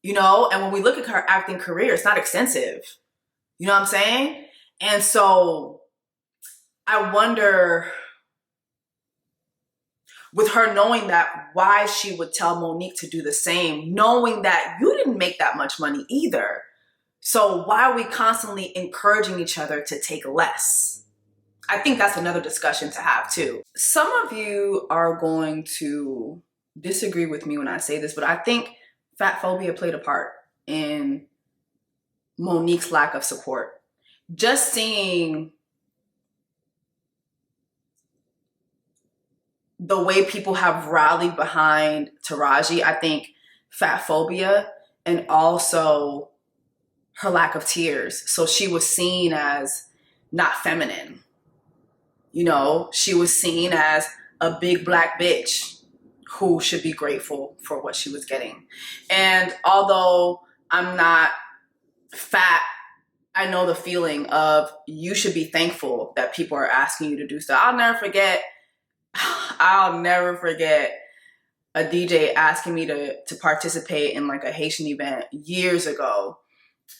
You know, and when we look at her acting career, it's not extensive. You know what I'm saying? And so I wonder, with her knowing that, why she would tell Monique to do the same, knowing that you didn't make that much money either. So why are we constantly encouraging each other to take less? I think that's another discussion to have too. Some of you are going to disagree with me when I say this, but I think fat phobia played a part in Monique's lack of support. Just seeing the way people have rallied behind Taraji, I think fat phobia, and also her lack of tears. So she was seen as not feminine. You know, she was seen as a big black bitch who should be grateful for what she was getting. And although I'm not fat, I know the feeling of you should be thankful that people are asking you to do stuff. I'll never forget a DJ asking me to participate in like a Haitian event years ago.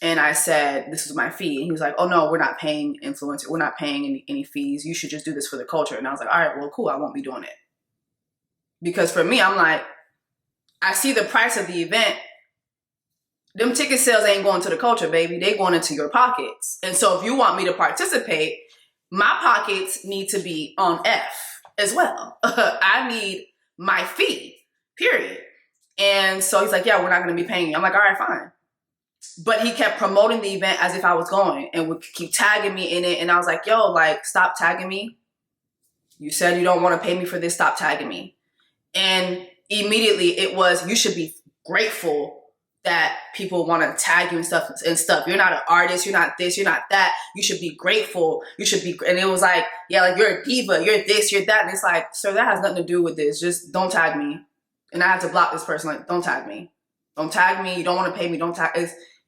And I said, this was my fee. And he was like, oh no, we're not paying influencers. We're not paying any fees. You should just do this for the culture. And I was like, all right, well, cool. I won't be doing it. Because for me, I'm like, I see the price of the event. Them ticket sales ain't going to the culture, baby. They going into your pockets. And so if you want me to participate, my pockets need to be on F as well. I need my fee, period. And so he's like, yeah, we're not going to be paying you. I'm like, all right, fine. But he kept promoting the event as if I was going and would keep tagging me in it. And I was like, yo, like, stop tagging me. You said you don't want to pay me for this. Stop tagging me. And immediately it was, you should be grateful that people want to tag you and stuff. You're not an artist. You're not this. You're not that. You should be grateful. You should be. And it was like, yeah, like you're a diva. You're this. You're that. And it's like, sir, that has nothing to do with this. Just don't tag me. And I have to block this person. Like, don't tag me. Don't tag me. You don't want to pay me. Don't tag.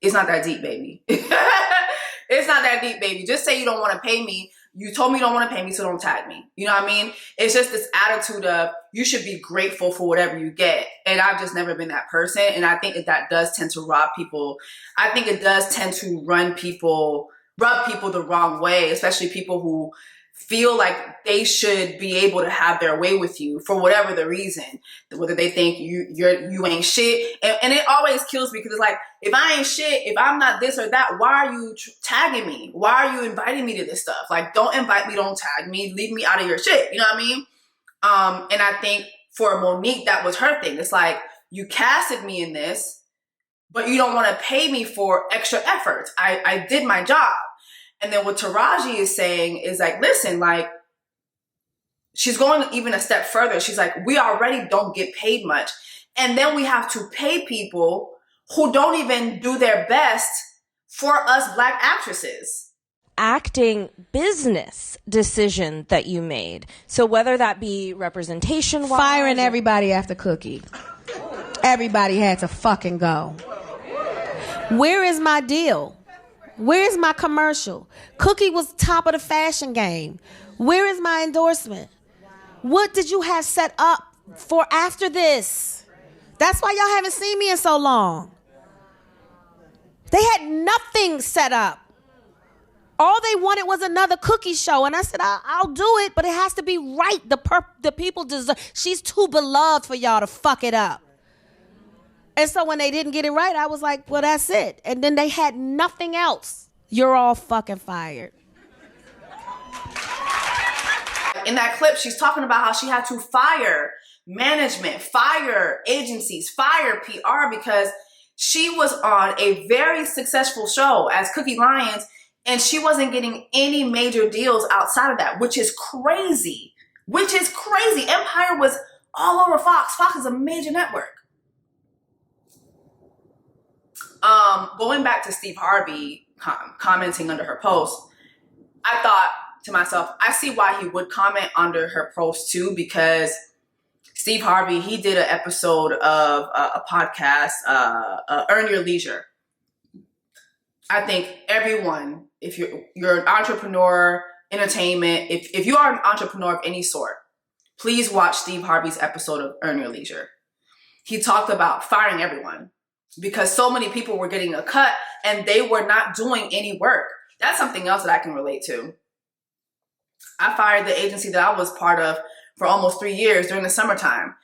It's not that deep, baby. It's not that deep, baby. Just say you don't want to pay me. You told me you don't want to pay me, so don't tag me. You know what I mean? It's just this attitude of you should be grateful for whatever you get. And I've just never been that person. And I think that does tend to rob people. I think it does tend to rub people the wrong way, especially people who feel like they should be able to have their way with you for whatever the reason, whether they think you ain't shit. And it always kills me because it's like, if I ain't shit, if I'm not this or that, why are you tagging me? Why are you inviting me to this stuff? Like, don't invite me, don't tag me, leave me out of your shit. You know what I mean? And I think for Monique, that was her thing. It's like, you casted me in this, but you don't want to pay me for extra effort. I did my job. And then what Taraji is saying is like, listen, like, she's going even a step further. She's like, we already don't get paid much. And then we have to pay people who don't even do their best for us Black actresses. Acting business decision that you made. So whether that be representation, firing everybody after Cookie. Everybody had to fucking go. Where is my deal? Where is my commercial? Cookie was top of the fashion game. Where is my endorsement? What did you have set up for after this? That's why y'all haven't seen me in so long. They had nothing set up. All they wanted was another Cookie show. And I said, I'll do it, but it has to be right. The people deserve. She's too beloved for y'all to fuck it up. And so when they didn't get it right, I was like, well, that's it. And then they had nothing else. You're all fucking fired. In that clip, she's talking about how she had to fire management, fire agencies, fire PR because she was on a very successful show as Cookie Lyons and she wasn't getting any major deals outside of that, which is crazy. Empire was all over Fox. Fox is a major network. Going back to Steve Harvey commenting under her post, I thought to myself, I see why he would comment under her post too, because Steve Harvey, he did an episode of a podcast, Earn Your Leisure. I think everyone, if you're an entrepreneur, entertainment, if you are an entrepreneur of any sort, please watch Steve Harvey's episode of Earn Your Leisure. He talked about firing everyone because so many people were getting a cut and they were not doing any work. That's something else that I can relate to. I fired the agency that I was part of for almost 3 years during the summertime.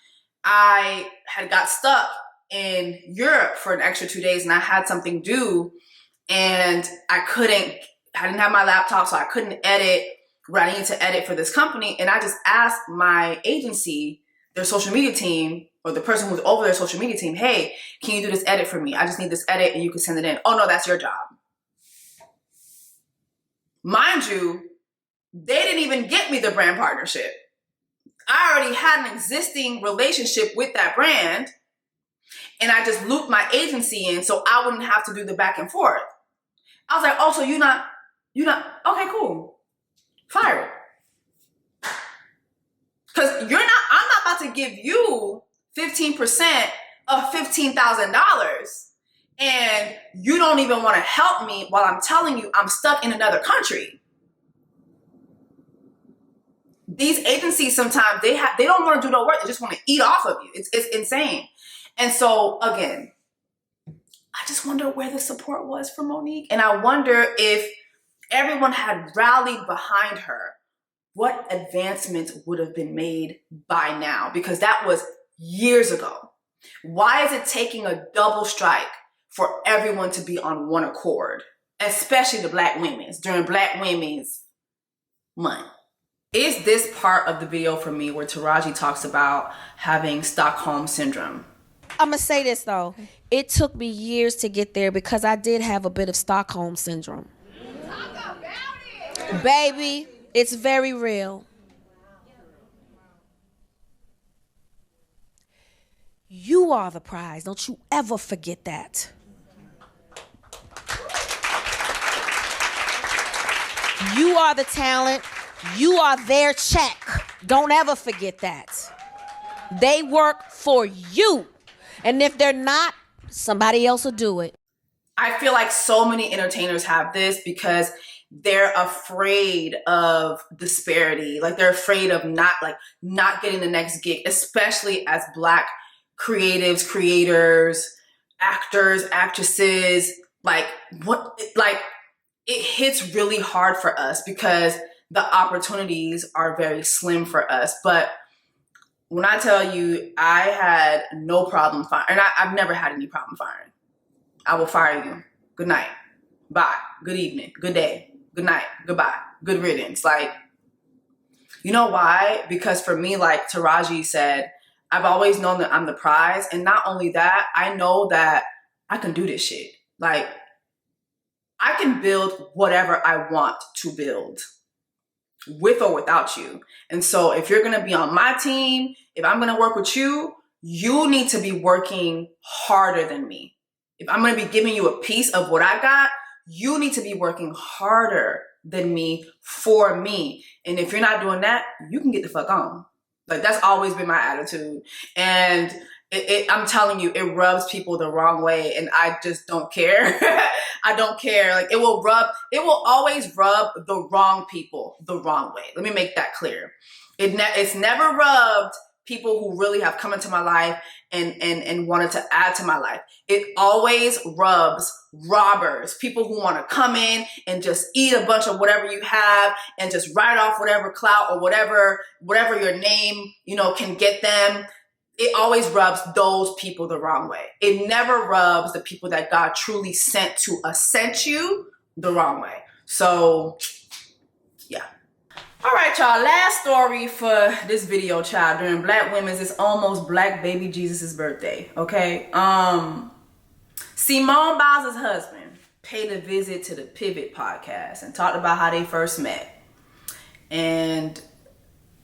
I had got stuck in Europe for an extra 2 days and I had something due and I didn't have my laptop, so I couldn't edit what I needed to edit for this company. And I just asked my agency, their social media team, or the person who's over their social media team, hey, can you do this edit for me? I just need this edit and you can send it in. Oh no, that's your job. Mind you, they didn't even get me the brand partnership. I already had an existing relationship with that brand and I just looped my agency in so I wouldn't have to do the back and forth. I was like, oh, so you're not, okay, cool. Fire it. Because I'm not about to give you 15% of $15,000 and you don't even want to help me while I'm telling you I'm stuck in another country. These agencies sometimes they don't want to do no work. They just want to eat off of you. It's insane. And so again, I just wonder where the support was for Monique. And I wonder if everyone had rallied behind her, what advancements would have been made by now? Because that was years ago. Why is it taking a double strike for everyone to be on one accord, especially the Black women's during Black Women's Month? Is this part of the video for me where Taraji talks about having Stockholm Syndrome? I'm going to say this, though. It took me years to get there because I did have a bit of Stockholm Syndrome. Talk about it. Baby, it's very real. You are the prize. Don't you ever forget that. You are the talent. You are their check. Don't ever forget that. They work for you. And if they're not, somebody else will do it. I feel like so many entertainers have this because they're afraid of disparity. Like they're afraid of not getting the next gig, especially as Black creatives, creators, actors, actresses. It hits really hard for us because the opportunities are very slim for us. But when I tell you, I had no problem firing, and I've never had any problem firing. I will fire you. Good night. Bye. Good evening. Good day. Good night. Goodbye. Good riddance. Like, you know why? Because for me, like Taraji said, I've always known that I'm the prize. And not only that, I know that I can do this shit. Like, I can build whatever I want to build, with or without you. And so if you're going to be on my team, if I'm going to work with you, you need to be working harder than me. If I'm going to be giving you a piece of what I got, you need to be working harder than me for me. And if you're not doing that, you can get the fuck on. Like, that's always been my attitude. And I'm telling you, it rubs people the wrong way. And I just don't care. I don't care. Like, it will always rub the wrong people the wrong way. Let me make that clear. It's never rubbed people who really have come into my life and wanted to add to my life. It always rubs robbers, people who want to come in and just eat a bunch of whatever you have and just write off whatever clout or whatever your name, can get them. It always rubs those people the wrong way. It never rubs the people that God truly sent to ascent you the wrong way. So, yeah. All right, y'all. Last story for this video, child. During Black Women's, it's almost Black baby Jesus' birthday, okay? Simone Biles' husband paid a visit to the Pivot podcast and talked about how they first met. And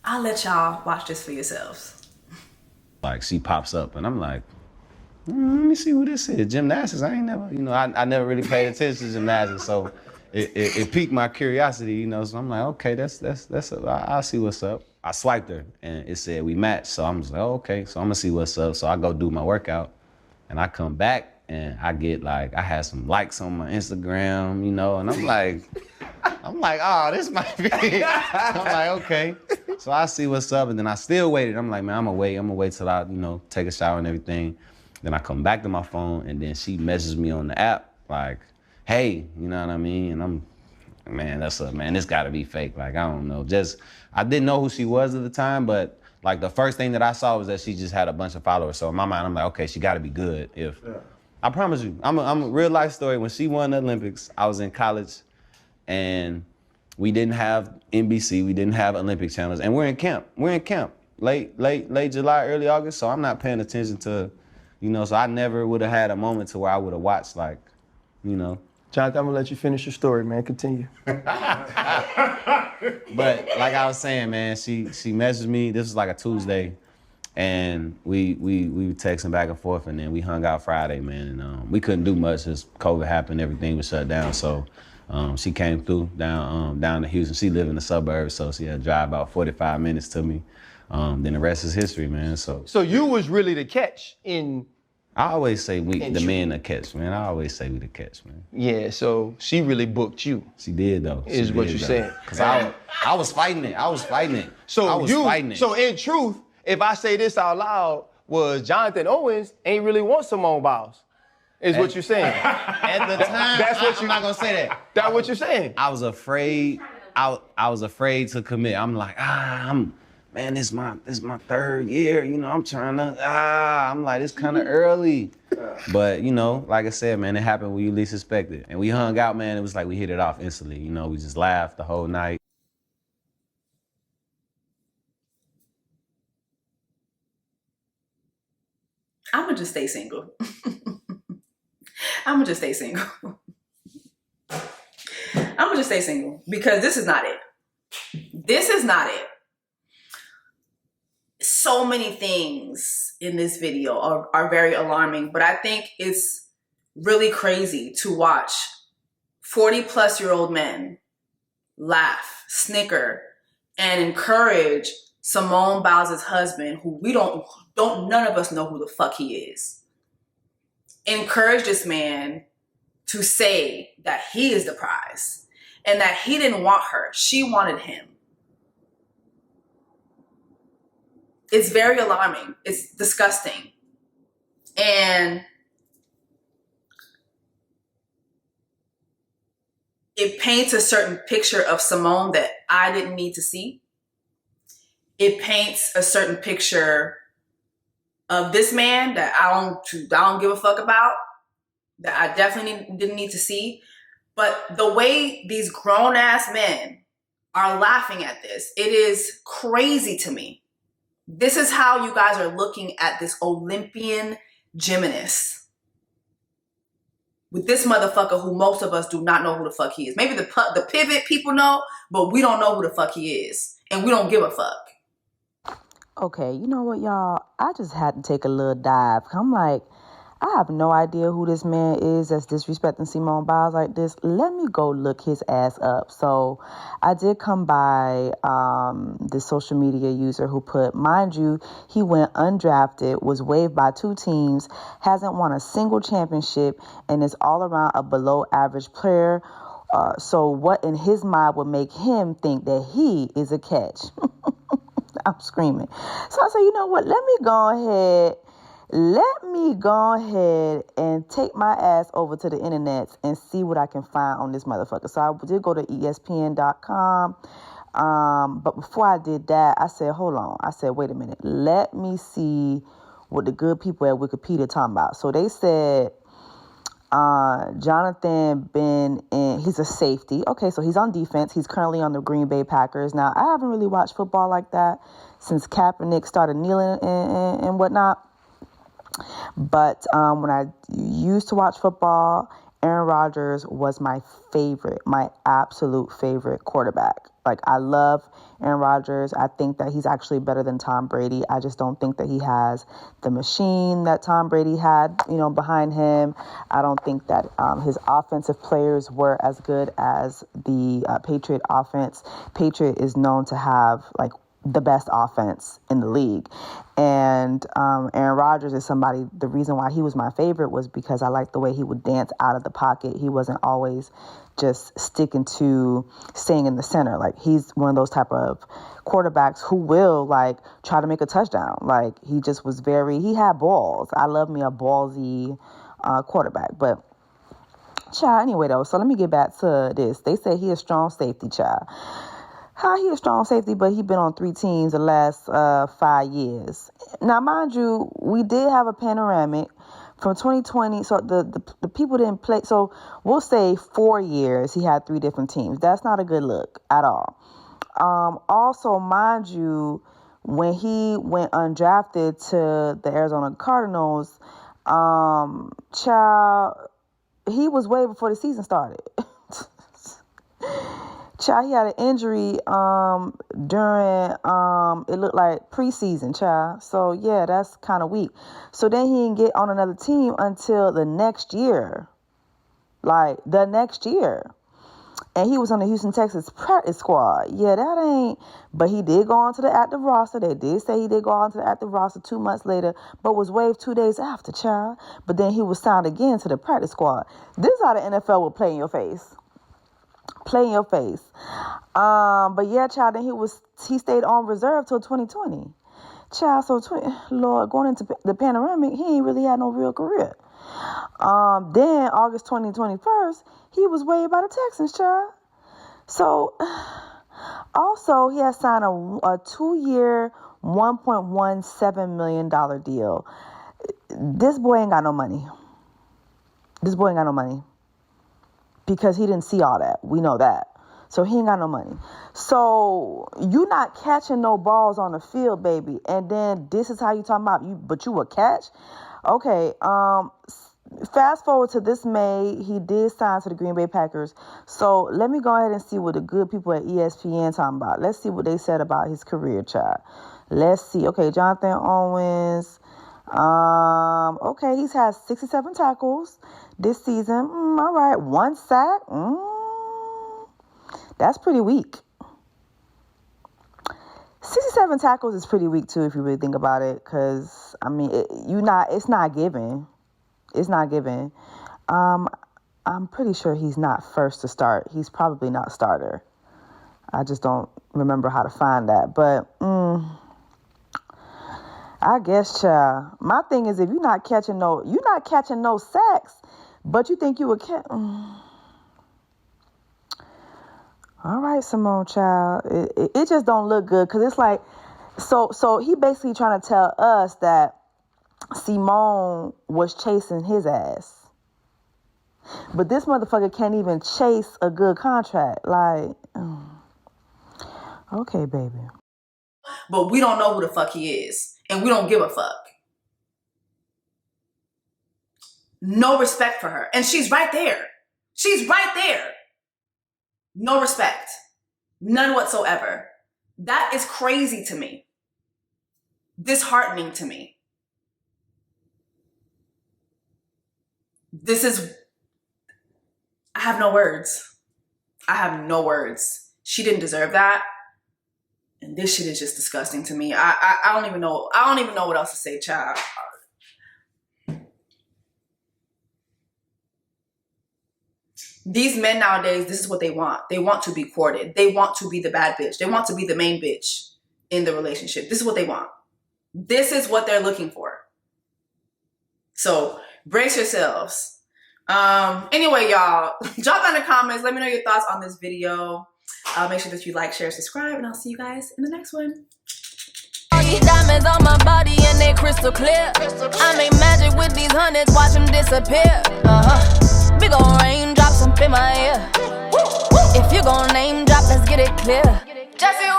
I'll let y'all watch this for yourselves. Like, she pops up and I'm like, let me see who this is. Gymnastics, I ain't never, I never really paid attention to gymnastics, so it piqued my curiosity, so I'm like, okay, I'll see what's up. I swiped her and it said we matched, so I'm just like, oh, okay, so I'm gonna see what's up. So I go do my workout and I come back and I get I had some likes on my Instagram, and I'm like, oh, this might be. I'm like, okay. So I see what's up, and then I still waited. I'm like, man, I'm gonna wait till I, take a shower and everything. Then I come back to my phone, and then she messages me on the app, like, hey, you know what I mean? And man, this gotta be fake. Like, I don't know. I didn't know who she was at the time, but the first thing that I saw was that she just had a bunch of followers. So in my mind, I'm like, okay, she gotta be good. I promise you, I'm a real life story. When she won the Olympics, I was in college, and we didn't have NBC, we didn't have Olympic channels, and we're in camp. Late July, early August, so I'm not paying attention to, so I never would have had a moment to where I would have watched, Jonathan, I'm gonna let you finish your story, man. Continue. But like I was saying, man, she messaged me. This was like a Tuesday, and we were texting back and forth, and then we hung out Friday, man. And we couldn't do much as COVID happened. Everything was shut down, so she came through down to Houston. She lived in the suburbs, so she had to drive about 45 minutes to me. Then the rest is history, man. So you was really the catch in. I always say the men the catch, man. I always say we the catch, man. Yeah, so she really booked you. She did, though. Is what you're saying. Because I was fighting it. So in truth, if I say this out loud, was Jonathan Owens ain't really want Simone Biles. Is what you're saying. At the time, I'm not gonna say that. That's what you're saying. I was afraid. I was afraid to commit. I'm like, man, this is my third year. You know, I'm trying to, I'm like, it's kind of early. But, you know, like I said, man, it happened when you least expect it. And we hung out, man. It was like we hit it off instantly. You know, we just laughed the whole night. I'm gonna just stay single. I'm gonna just stay single. I'm gonna just stay single because this is not it. This is not it. So many things in this video are very alarming, but I think it's really crazy to watch 40-plus-year-old men laugh, snicker, and encourage Simone Biles' husband, who none of us know who the fuck he is. Encourage this man to say that he is the prize and that he didn't want her, she wanted him. It's very alarming. It's disgusting. And it paints a certain picture of Simone that I didn't need to see. It paints a certain picture of this man that I don't give a fuck about, that I definitely didn't need to see. But the way these grown-ass men are laughing at this, it is crazy to me. This is how you guys are looking at this Olympian gymnast with this motherfucker who most of us do not know who the fuck he is. Maybe the pivot people know, but we don't know who the fuck he is. And we don't give a fuck. Okay, you know what, y'all? I just had to take a little dive. I'm like, I have no idea who this man is that's disrespecting Simone Biles like this. Let me go look his ass up. So I did come by this social media user who put, mind you, he went undrafted, was waived by 2 teams, hasn't won a single championship, and is all around a below average player. So what in his mind would make him think that he is a catch? I'm screaming. So I said, you know what? Let me go ahead and take my ass over to the internet and see what I can find on this motherfucker. So I did go to ESPN.com. But before I did that, I said, hold on. I said, wait a minute. Let me see what the good people at Wikipedia talking about. So they said, Jonathan he's a safety. Okay, so he's on defense. He's currently on the Green Bay Packers. Now, I haven't really watched football like that since Kaepernick started kneeling and whatnot. But when I used to watch football, Aaron Rodgers was my absolute favorite quarterback. Like, I love Aaron Rodgers. I think that he's actually better than Tom Brady. I just don't think that he has the machine that Tom Brady had, behind him. I don't think that his offensive players were as good as the Patriot offense. Patriot is known to have, like, the best offense in the league. And Aaron Rodgers is somebody, the reason why he was my favorite was because I liked the way he would dance out of the pocket. He wasn't always just sticking to staying in the center. Like, he's one of those type of quarterbacks who will, like, try to make a touchdown. Like, he just was he had balls. I love me a ballsy quarterback. But, child, anyway, though, so let me get back to this. They say he a strong safety, child. How he a strong safety, but he been on 3 teams the last 5 years. Now, mind you, we did have a panoramic from 2020. So the people didn't play. So we'll say 4 years he had 3 different teams. That's not a good look at all. Also, mind you, when he went undrafted to the Arizona Cardinals, child, he was way before the season started. Child, he had an injury during, it looked like preseason, child. So, yeah, that's kind of weak. So then he didn't get on another team until the next year. Like, the next year. And he was on the Houston Texans practice squad. Yeah, that ain't... But he did go on to the active roster. They did say he did go on to the active roster 2 months later, but was waived 2 days after, child. But then he was signed again to the practice squad. This is how the NFL will play in your face. Play in your face. But yeah, child, then he stayed on reserve till 2020. Child, so Lord, going into the panoramic, he ain't really had no real career. Then August 2021, he was waived by the Texans, child. So Also, he has signed a 2-year, $1.17 million deal. This boy ain't got no money. This boy ain't got no money. Because he didn't see all that. We know that. So he ain't got no money. So you not catching no balls on the field, baby. And then this is how you talking about you, but you a catch? Okay, fast forward to this May, he did sign to the Green Bay Packers. So let me go ahead and see what the good people at ESPN talking about. Let's see what they said about his career, child. Let's see. Okay, Jonathan Owens. Okay, he's had 67 tackles this season. All right, 1 sack. That's pretty weak. 67 tackles is pretty weak too, if you really think about it. Cause I mean, it's not given. It's not given. I'm pretty sure he's not first to start. He's probably not starter. I just don't remember how to find that. But I guess, child. My thing is, if you're not catching no sacks, but you think you would catch. All right, Simone, child. It just don't look good because it's like, so he basically trying to tell us that Simone was chasing his ass. But this motherfucker can't even chase a good contract. Like, okay, baby. But we don't know who the fuck he is. And we don't give a fuck. No respect for her. And she's right there. She's right there. No respect. None whatsoever. That is crazy to me. Disheartening to me. I have no words. I have no words. She didn't deserve that. And this shit is just disgusting to me. I don't even know. I don't even know what else to say, child. These men nowadays, this is what they want. They want to be courted. They want to be the bad bitch. They want to be the main bitch in the relationship. This is what they want. This is what they're looking for. So brace yourselves. Anyway, y'all, drop down in the comments. Let me know your thoughts on this video. Make sure that you like, share, subscribe, and I'll see you guys in the next one. Diamonds on my body and they crystal clear. I make magic with these hundreds, watch them disappear. Big ol' raindrops up in my ear. If you gon' name drop, let's get it clear. Jessie Woo.